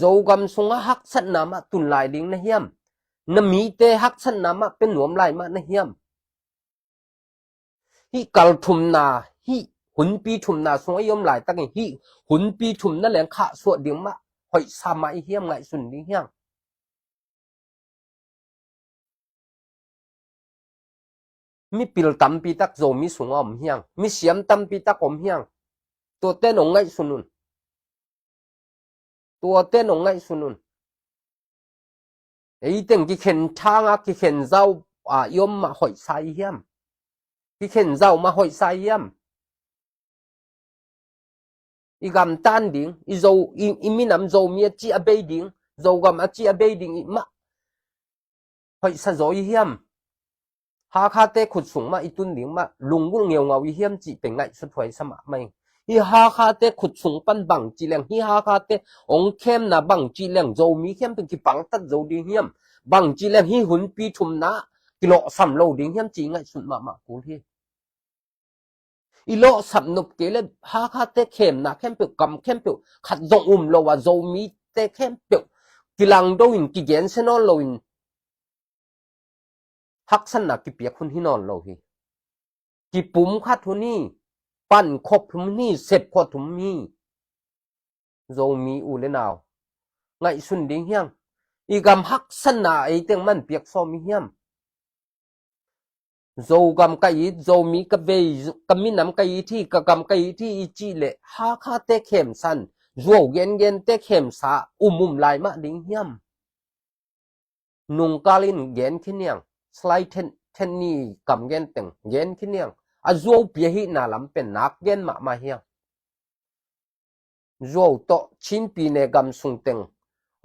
zo gam sunga hak san na ma tun lai ding na hiam na mi te hak san na ma pe nuam lai ma na hiam hi kal thum na hi hun pi thum na sunga yom lai tak hi hun pi thum na leng kha so ding ma hoi sa ma hiam ngai sun ding hiam mi pil tam pi tak zo mi sunga om hiang mi siam tam pi tak om hiang to te nong ngai sunun to te nong ngai sunun ei teng ki khen thanga ki khen zau yom ma hoi sai hiam ki khen zau ma hoi sai hiam i gam tan ding i zo i mi nam zo mi chi a be ding zo gam a chi a be ding ma hoi sa zo hiam ha kha te khut sung ma itun ding ma lungul ngeu ngau hiam chi pe ngai su thoi sama mai hi ha kha te khut sung pan bang chi leng hi ha kha te ong khem na bang chi leng zo mi khem pe ki pang tat zo ding hiam bang chi leng hi hun pi thum na kilo sam lo ding hiam chi ngai sun ma ku hi i lo sam nop ke le ha kha te khem na khem pe kam khem pe khat zo lo wa zo mi te khem pe kilang do in ki gen se no lo in hak san na ki piak hun hi non lo hi ki pum khat hu ni pan khop thum ni sep kho thum mi zo mi u le naw ngai sun ding hiang อีกำฮักสนาไอเตียงมันเปียกซอมีเฮียมโจกำไก่โจมีกะเบยกำมีน้ำไก่ที่กะกำไก่ที่อีจีเละฮาคาเตะเข้มสันโจเย็นเย็นเตะเข้มสามุมลายมาดิ้งเฮียมนุงกาลินเย็นขี้เนียงสไลเทนนี่กำเย็นเต็งเย็นขี้เนียงอาโจเปียหินาลำเป็นนักเย็นมาเฮียโจโตชินปีเนกำสุงเต็ง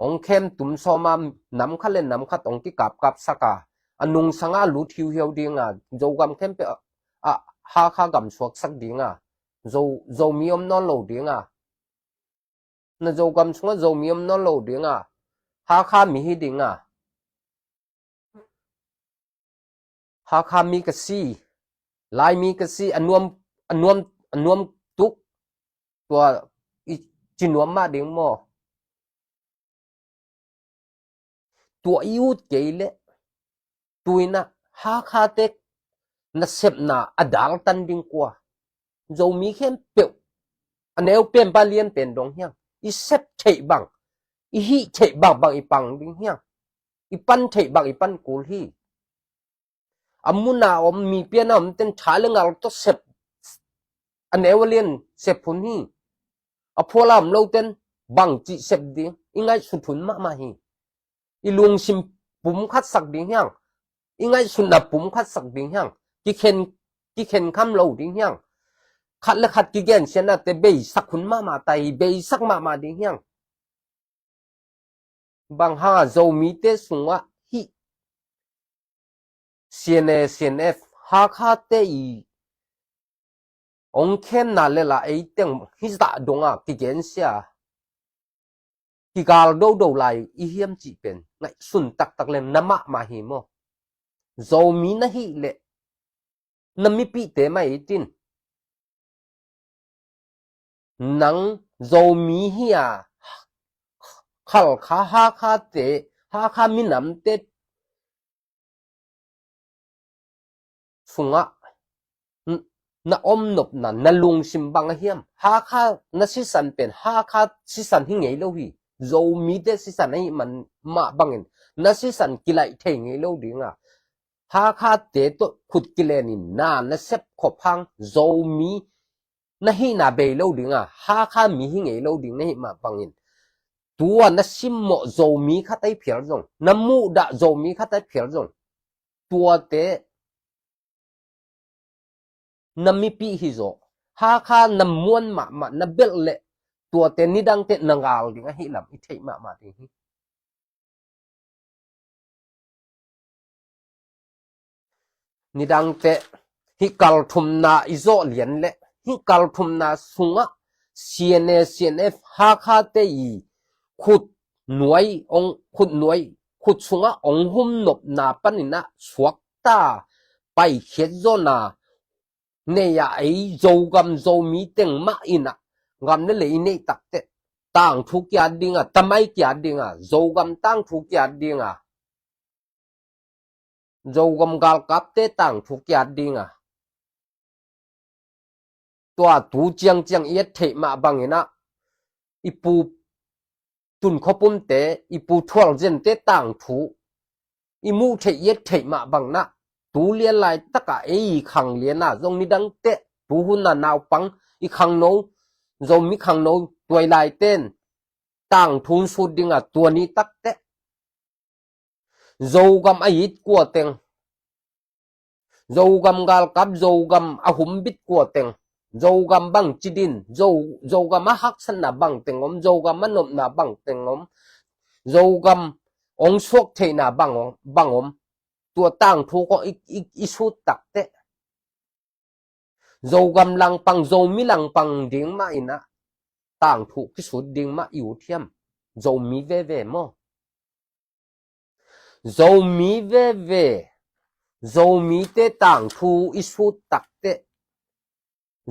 องเข้มตุ่มซอมน้ำขัดเล่นน้ำขัดองที่กับสักาอันนุงสังอาลุทิวเฮียวดิ้งโจกำเข้มเปฮาคากำสวกสักดิ้งโจมีอมนอลโลดิ้งนั่นโจกำสวกโจมีอมนอลโลดิ้งฮาคามีฮิดิ้งฮาคามีกษีลายมีกษีอันนวมตุกตัวจินวมมาดิ้งโมตัวยูดเกลตัวน่ะฮาคาเต็กน่ะเสพน่ะอดัลตันดิ้งกว่าโจมีเข้มเปียวอันเอวเป็นบาเลียนเป็นดงเฮียงอีเสพเทบังอีฮีเทบังอีปังดิ้งเฮียงอีปันเทบังอีปันกูฮีอามุนาอมมีเปียนะอมเต็นชาเลงาลตัวเสพอันเอวเลียนเสพพุนฮีอาพวลามโลเต็นบังจีเสพดิ้งอีไงสุดทุนมาฮีอีลุงชิมปุ่มคัดสักดิ้งเฮียงอีไงสุนับปุ่มคัดสักดิ้งเฮียงกิเข็นคำโลดิ้งเฮียงขัดและขัดกิเกนเชนะแต่เบยสักคุณมาไตเบยสักมาดิ้งเฮียงบางฮาโจมีเตสุงวะฮีCNF ฮาคาเตอีองเข้มนาเลละไอเต็งฮิสตาดงกิเกนเสียกิกาลโดไลอีเฮียมจีเป็นไงสุนตักเลนน้ำมาหิโมโจมีนะฮีเลน้ำมีปีเตมาอีตินนังโจมีฮียขัลคาฮาคาเตฮาคามิน้ำเตสุงะน่ะอมนบน่ะลุงชิมบังเฮียมฮาคาน่ะสิสันเป็นฮาคาสิสันหิงไงโลวีโจมีเตสิสันให้มันมาบังเงินน่ะสิสันกิไลเทงไงโลดิ้งฮาคาเตโตขุดกิเลนินน่ะเซบขบพังโจมีน่ะฮีน่ะเบโลดิ้งฮาคามีหิงไงโลดิ้งนี่มาบังเงินตัวน่ะชิมโมโจมีขัดไอเพียรจงน่ะมูดะโจมีขัดไอเพียรจงตัวเตน้ำมีปีฮิโซฮาคาน้ำม้วนมาน้ำเบลเละตัวเตนิดังเตนังกาลดิ้งฮิลำอิเทมาดิ้งนิดังเตฮิกัลทุมนาอิโซเลียนเละฮิกัลทุมนาสุงะ CNF ฮาคาเตยีขุดหน่วยองขุดหน่วยขุดสุงะองหุ่มนบนาปนินะสวกตาไปเขียนโซนาเนี่ยไอโจกำโจมีเต็งมาอินะกำนั่นเลยเนี่ยตักเตต่างทุกอย่างดิ้งทำไมอย่างดิ้งโจกำต่างทุกอย่างดิ้งโจกำกาลกับเตต่างทุกอย่างดิ้งตัวตูเจียงเอียดเทมาบังเงินะอีปูตุนขบุมเตอีปูทวลเจนเตต่างทุอีมูเทเอียดเทมาบังนะตูเลียนลายตะกะเอขังเลียนะจงนิดังเตตูหุนน่ะนาวปังอีขังโนจงมีขังโนตัวลายเต้นต่างทุนสุดดิ้งตัวนี้ตักเตโจกำไอยิดกัวเต็งโจกำกาลกับโจกำอาหุมบิดกัวเต็งโจกำบังจิดินโจกำมาฮักสันนาบังเต็งอมโจกำมันนบนาบังเต็งอมโจกำองสวกเทนาบังอมตัวตั้งถูกก็อีสุดตักเตะโจกำลังปังโจมีลังปังดิ้งมาอินะตั้งถูกที่สุดดิ้งมาอยู่เทียมโจมีเว่โมโจมีเว่โจมีเตตั้งถูกอีสุดตักเตะ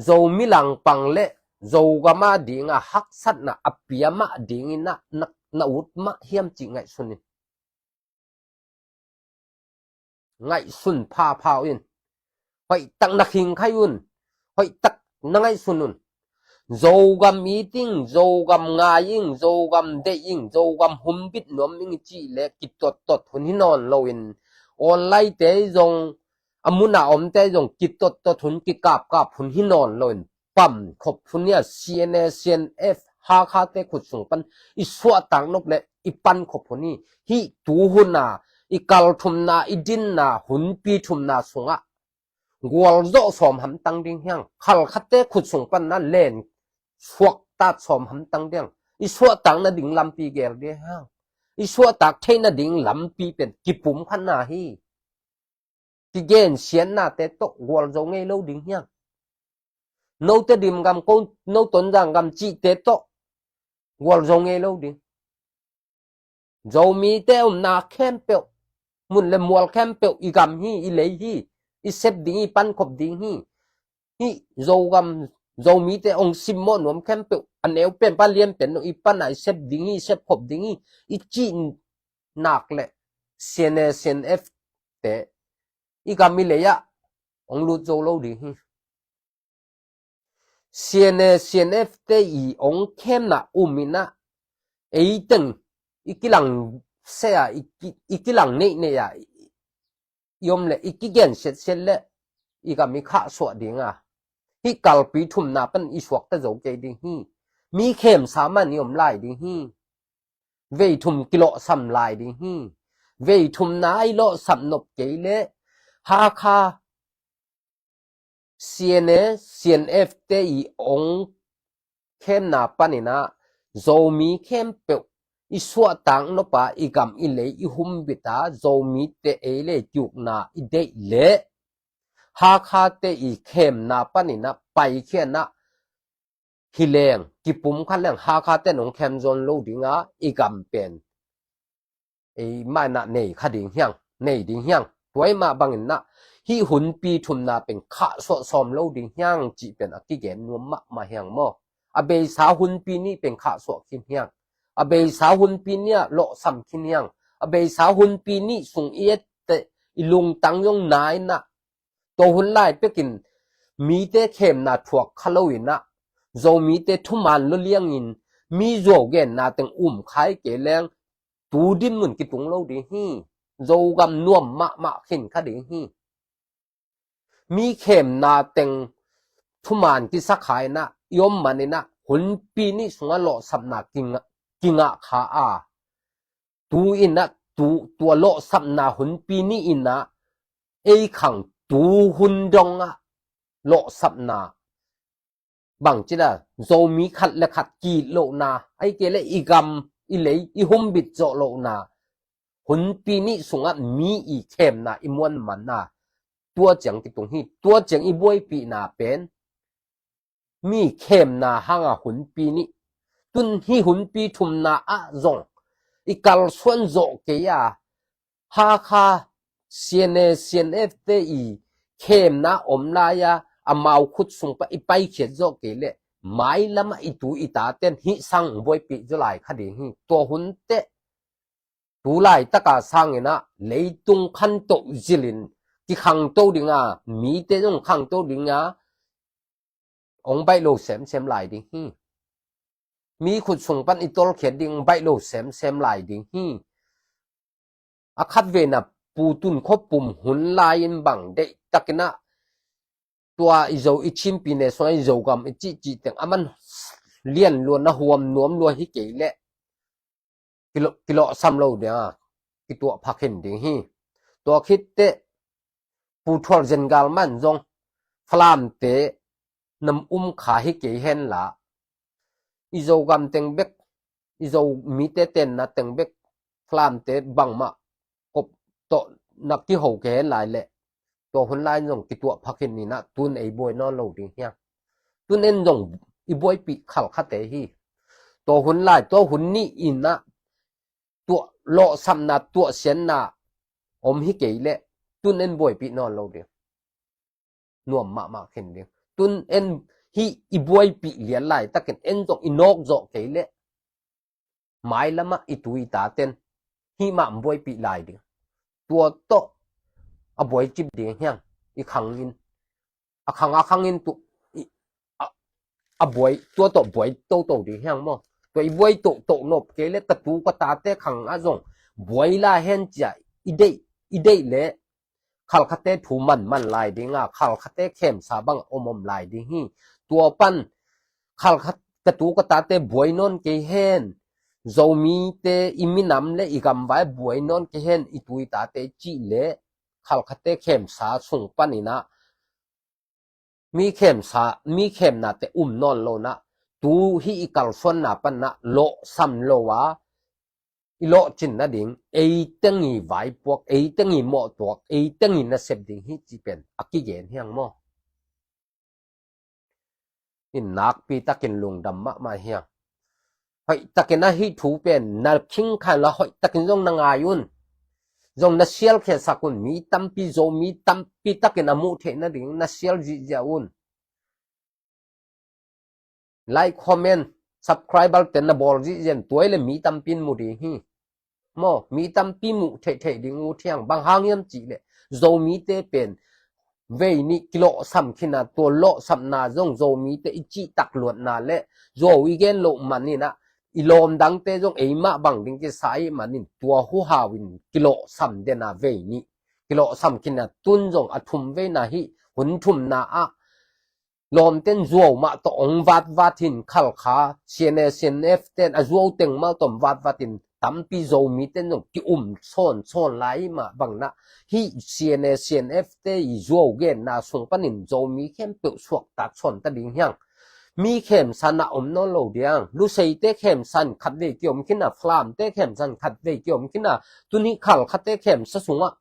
โจมีหลังปังเละโจกมาดิ้งฮักสัตนะอภิยมาดิ้งนะอุดมาเฮียมจิไงสุนินไงสุนพาอินหอยตักนักหิงขยุนหอยตักนังไงสุนุน dâu gam meeting dâu gam ngaying dâu gam deying dâu gam humbit nom ing chi le kitot tot hun hinon loin online te jong amuna om te jong kitot tot hun ki kap hun hinon loin pam khop hun ya cnf ha kha te khut sung pan i swa tang nop le i pan khop hun ni hi tu hun na i kal thum na i din na hun pi thum na sunga gwal zo som ham tang ding hyang khal khate khut sung pan na len suak ta som ham tang ding i swa tang na ding lam pi ger de hang i swa tak the na ding lam pi pen ki pum khan na hi ki gen sian na te to gwal zo ngei lo ding hyang no te dim gam ko no ton jang gam chi te to gwal zo ngei lo ding zo mi te na kem pe mun le mual kem pe i gam hi i le hi i sep ding i pan khop ding hi zo gam zo mi te ong sim mo nom kem pe an eu pen pa liem pen no i pan ai sep ding hi sep khop ding hi i chi nak le cnf te i gam mi le ya ong lu zo lo ding hi cnf te i ong kem na umina ei teng ikilang sea ikilang ne ya yom le ikigen set le igami kha so dinga hi kalpi thum na pan iswak ta zo ke ding hi mi khem saman yom lai ding hi vei thum kilo sam lai ding hi vei thum na ai lo sam nop ke le ha kha cnf te i ong khem na panina zo mi khem pe i swa tang no pa i gam i le i hum bita zo mi te e le tuk na i de le ha kha te i khem na panina pai khe na hileng ki pum khan leng ha kha te nong khem zon lo dinga i gam pen e ma na nei kha ding hyang nei ding hyang toy ma bangin na hi hun pi thum na pen kha so som lo ding hyang chi pen aki gen nuam ma hyang mo abe sa hun pi ni pen kha so kin hyang abe sa hun pi nia lo sam kin hyang abe sa hun pi ni sung iet te ilung tang yong nai na to hun lai pekin mi te khem na thuak khaloin na zo mi te thuman lo liang in mi zo gen na teng khai ke leng tu din mun ki tung lo di hi zo gam nuam ma khin kha di hi mi khem na teng thuman ki sakhai na yom manina hun pi ni sunga lo sam na kinga kha a tu ina tu lo sam na hun pi ni ina e khang tu hun dong a lo sam na bang chida zo mi khat le khat ki lo na ai ke le igam i le i hum bit zo lo na hun pi ni sunga mi i khem na i mon man na tua chang ki tung hi tua chang i boy pi na pen mi khem na hanga hun pi ni tun hi hun pi thum na a zong i kal suan zo ke ya ha kha cnf te i khem na om la ya amau khut sung pa i pai khet zo ke le mai lama i tu i ta ten hi sang boy pi zo lai kha de hi to hun te tu lai taka sang ina leitung khan to zilin ki khang to dinga mi te jong khang to dinga ong bai lo sem lai ding hi mi khut sung pan i tol khet ding bai lo sem lai ding hi a khat ve na pu tun kho pum hun lai in bang de takina tua izo ichim pi ne so izo gam chi teng aman lian lo na huam nuam lo hi ke le kilo sam lo de ki tua phakhin ding hi to khit te pu thor zen gal man jong flam te nam kha hi ke hen la izo gam teng bek izo mi te ten na teng bek flam te bang ma kop to nak ki ho ke lai le to hun lai jong ki tua phakhin ni na tun ei boy no lo ding hiang tun en jong i boy pi khal kha te hi to hun lai to hun ni in na tua lo sam na tua sian na om hi ke le tun en boy pi no lo ding nuam ma khin ding tun en hi i boy pi lian lai takin en jong inok zo ke le mai lama i tu i ta ten hi ma boy pi lai ding tua to a boy chip ding hiang i khang in a khang in tu บวยตัวตบบวยโตดิเฮียงมั้งตัวบวยโตนบเกลตะตูก็ตาเตขังอาจงบวยลาเห็นใจอีเดเละขัลคาเตถูมันลายดิงอ่ะขัลคาเตเข้มสาบังอมลายดิฮีตัวปั้นขัลคากระตูก็ตาเตบวยนนเกเห็นโจมีเตอิมินำเละอีกำไว้บวยนนเกเห็นอีตุยตาเตจีเละขัลคาเตเข้มสาส่งปั้นนี่นะมีเข้มนะแต่นอนโลนะตูฮีอีกัลส่วนนะปันนะโลซัมโลวะอีโลจินนะดิ่งตั้งอีไว้พวกตั้งอีหมอตัวตั้งอีนะเสพดิ่งฮีจีเป็นอักกิเกนเฮียงโมอินนักปีตะกินลุงดำมาเฮียงเฮ้ยตะกินนะฮีถูเป็นนักคิงขันละเฮ้ยตะกินจงนางอายุนจงนักเชียลแค่สักุนมีตั้มปีโจมีตั้มปีตะกินนะมุเทนะดิ่งนักเชียลจีเจ้าอุนไลค์คอมเมนต์ subscribe เต็นนะบอลจีเจนตัวเลยมีตั้มปินมุดีฮีมอมีตั้มปีมุเทดิ่งมุเทียงบางหางยมจีเลยโจมีเตเป็นเวนี่กิโลสัมขินาตัวโลสัมนาจงโจมีเตอิจิตักหลวดนาเละโจวิเกนโลมันนี่นะอีโลมดังเตจงมาบังดิ่งเกสายมันนี่ตัวหูฮาวินกิโลสัมเดนาเวนี่กิโลสัมขินาตุนจงอทุมเวนาฮีหุนทุมนาอะลมเต้นจัวมาตองวัดหินขัลขาเซียนเอฟเต้นจัวเต็งมาตอมวัดหินตั้มปีโจมีเต้นจงกิซ่อนไหลมาบังนะฮีเซียนเอฟเต้ยจัวเกนนาส่งปนินโจมีเข้มเปิดสวกตัดส่วนตะดิ่งยังมีเข้มสันนะนอนโลเดียงลูเซเต้เข้มสันขัดเวกิอมขินะฟลามเต้เข้มสันขัดเวกิอมขินะตุนี้ขัลขัดเต้เข้มสะสุงะ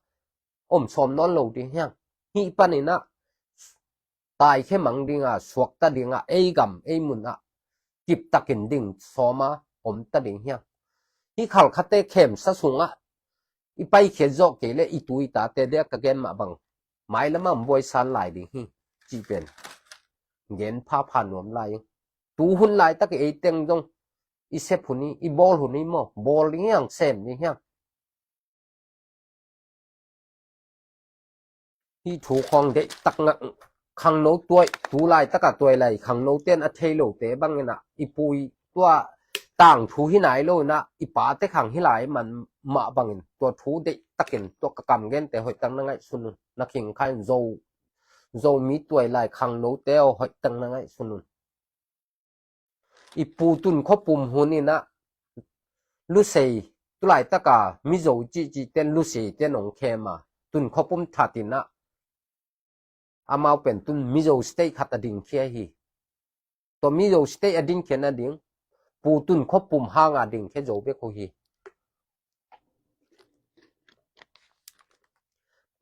ชมนอนโลเดียงฮีปนินะตายแค่มังดิ่งอ่ะสวกตะดิ่งอ่ะมุนอ่ะจิบตะกินดิ่งสอมาตะดิ่งเฮียที่ขัลคัตเตเข้มสะสุงอ่ะอีไปเขียนโจเกเลอีตุยตาเตเดียกะเกนมาบังหมายละมั่งบวยสันลายดิ่งฮีจีเป็นเงินพาผ่านหนวมลายตูหุ่นลายตะเกเต็งจงอีเซพุนี้อีบอลหุ่นนี้มั้งบอลเงี้ยงเซมนี่เฮียที่ถูกของเด็กตักงะขังโนตัวตูลายตะกะตัวไรขังโนเตียนอัเทโลเตบังเงินะอีปุยตัวต่างทูที่ไหนโลนะอีป่าเตขังที่ไหนมันมาบังเงินตัวทูเด็กตะเกินตัวกระกำเงินแต่หอยตังนั่งไงสุนุนนักขิงขันโจมีตัวไรขังโนเตลหอยตังนั่งไงสุนุนอีปูตุนข้อปุ่มหุ่นนี่นะลุเซตัวไรตะกะมิโจจีเต้นลุเซเต้นองเคมาตุนข้อปุ่มทัดินนะอามาเป็นตุนมิโซสเตย์ขัดอดิ่งเคียฮีตัวมิโซสเตย์อดิ่งเคียนอดิ่งปูตุนคบปุ่มห้างอดิ่งเคียโจเบคุฮี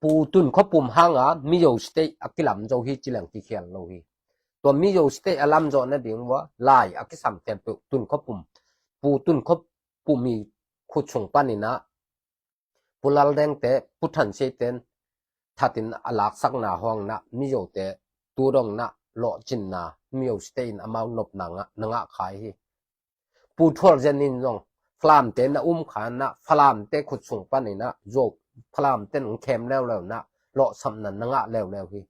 ปูตุนคบปุ่มห้างมิโซสเตย์อักิลัมโจฮีจิหลังที่เคียนโลฮีตัวมิโซสเตย์อลัมโจนอดิ่งว่าลายอักิสัมเทนปูตุนคบปุ่มปูตุนคบปุ่มมีขุดชงปันนี่นะปุลาลแดงเตปุถันเซเตนถ้าตินอลักสักนาห้องนะมิโยเตตูรองนะโลจินนะมิโยสเตนอามานบนางขายปูทัวร์เจนินจงฟลามเตนะขานะฟลามเตขุดส่งปันนี่นะโจฟลามเตนเข้มแล้วนะโลสำนันนางแล้วฮี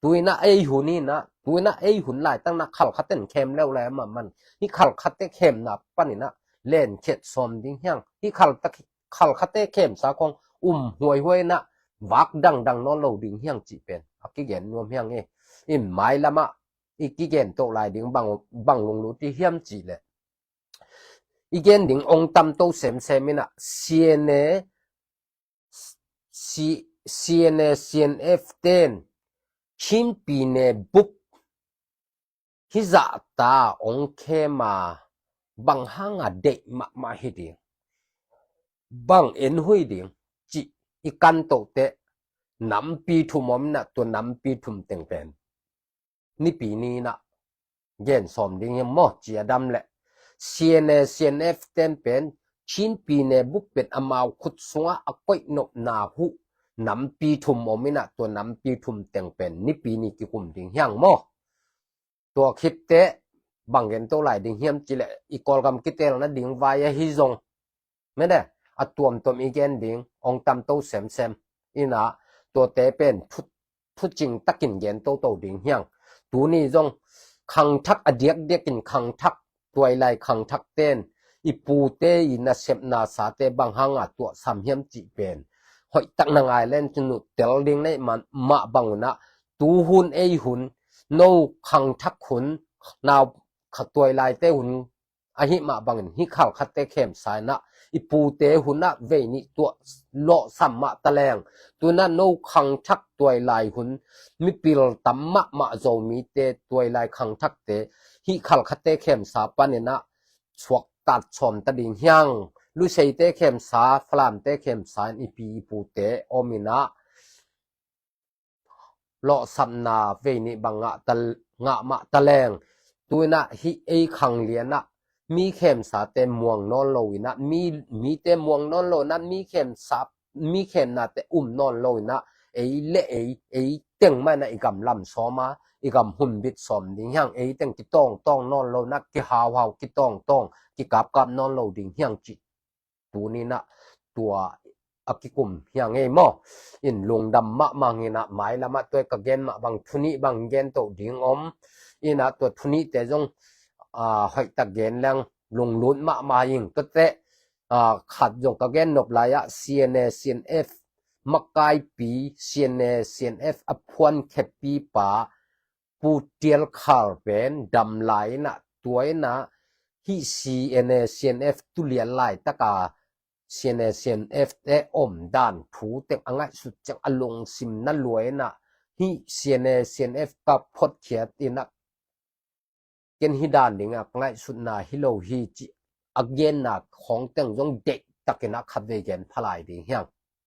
ตุยนะหุ่นนี่นะตุยนะหุ่นลายตั้งนะขัลคัดเตนเข้มแล้วมันนี่ขัลคัดเตเข้มนะปันนี่นะเล่นเข็ดสมดิ้งยังที่ขัลคัดเตเข้มสาคงห่วยนะวักดังนอนโลดิ่งเฮียงจีเป็นอักกิเกนนวมเฮียงอิมไม้ละมะอีกกิเกนโตลายดิ่งบังลงรู้ที่เฮียมจีเลยอีเกนดิ่งองตำโตเซมนะCNF เต้นชิมปีเนบุกฮิซาตาองเคมาบังหางเด็กมาฮิดิ่งบังเอ็นหุยดิ่งอีกันโตเตะน้ำปีทุ่มอมนะตัวน้ำปีทุ่มเต็งเป็นนี่ปีนี้นะเย็นสมดิ้งยังมอจีดำแหละ CNF เต็มเป็นชินปีเนบุกเป็นอมาขุดสวะอก้อยนกนาหูน้ำปีทุ่มอมนะตัวน้ำปีทุ่มเต็งเป็นนี่ปีนี้กี่กุมดิ้งยังมอตัวคิดเตะบางเงินตัวไหลดิ้งเฮียมจีแหละอีกอลกำกิเตลนะดิ้งวายฮิซงไม่ได้อัตวมอีเกนดิ่งองตำโตเซมอีน่ะตัวเตเป็นทุจริงตะกินเย็นโตดิ่งเฮียงตัวนี้จง ขังทักอเดียกเดียกินขังทักตัวไรขังทักเต้นอีปูเตอินาเซบนาสาเตบางหังอ่ะตัวสามเฮียมจีเป็นหอยตักนางไอแลนด์จนุเตลลิงในมันมาบังนะตูหุนหุนโนขังทักหุนนาวขัดตัวไรเตหุนอหิมาบังฮิขัลขัดเตเข้มสายนะอีปูเตหุนนะเวนิตัวโลสัมมาตะแรงตัวนั้นโนขังทักตัวไรหุนมิปิลตัมมะมาโจมีเตตัวไรขังทักเตฮิขัลขัดเตเข้มสาปานนะสวกตัดชมตะดิงยัง lu sei te khem sa flam te khem sa ipi pu te omina lo samna ve ni banga tal nga ma taleng tuina hi e khang liana mi khem sa te muang non lo ina mi te muang non lo na mi khem sa mi khem na te non lo ina e le e teng ma na igam lam so ma igam hun bit som ding yang e teng ki tong non lo na ki haw ki tong ki kap non lo ding yang chiตัวนี้นะตัวอากิกุมอย่างไงมั่อินลงดำมะมังนะหมายละมาตัวกระเกนมาบางทุนี้บางเกนตัวดิ่งอมอินะตัวทุนี้แต่จงหอยตะเกนแรงลงลุ้นมะมายิงก็เตะขัดจงกระเกนนบลายะ CNA CNF มักไกปี CNA CNF อพวนแคปีป่าปูเตียลคาร์เป็นดำไหลนะตัวนะฮิ CNA CNF ตุเลียนไหลตะกาCNA CNF แต่อมด้านถูเต็งอ่างสุดจังอลงซิมนั่นรวยนะฮิ CNA CNF กับพดเขียตินะเกณฑ์ฮิดานดิงอ่ะง่ายสุดนะฮิโลฮิจิอักเกนนะของเต็งจงเด็กตะกินะขับเวเกนพลายดิงเฮียง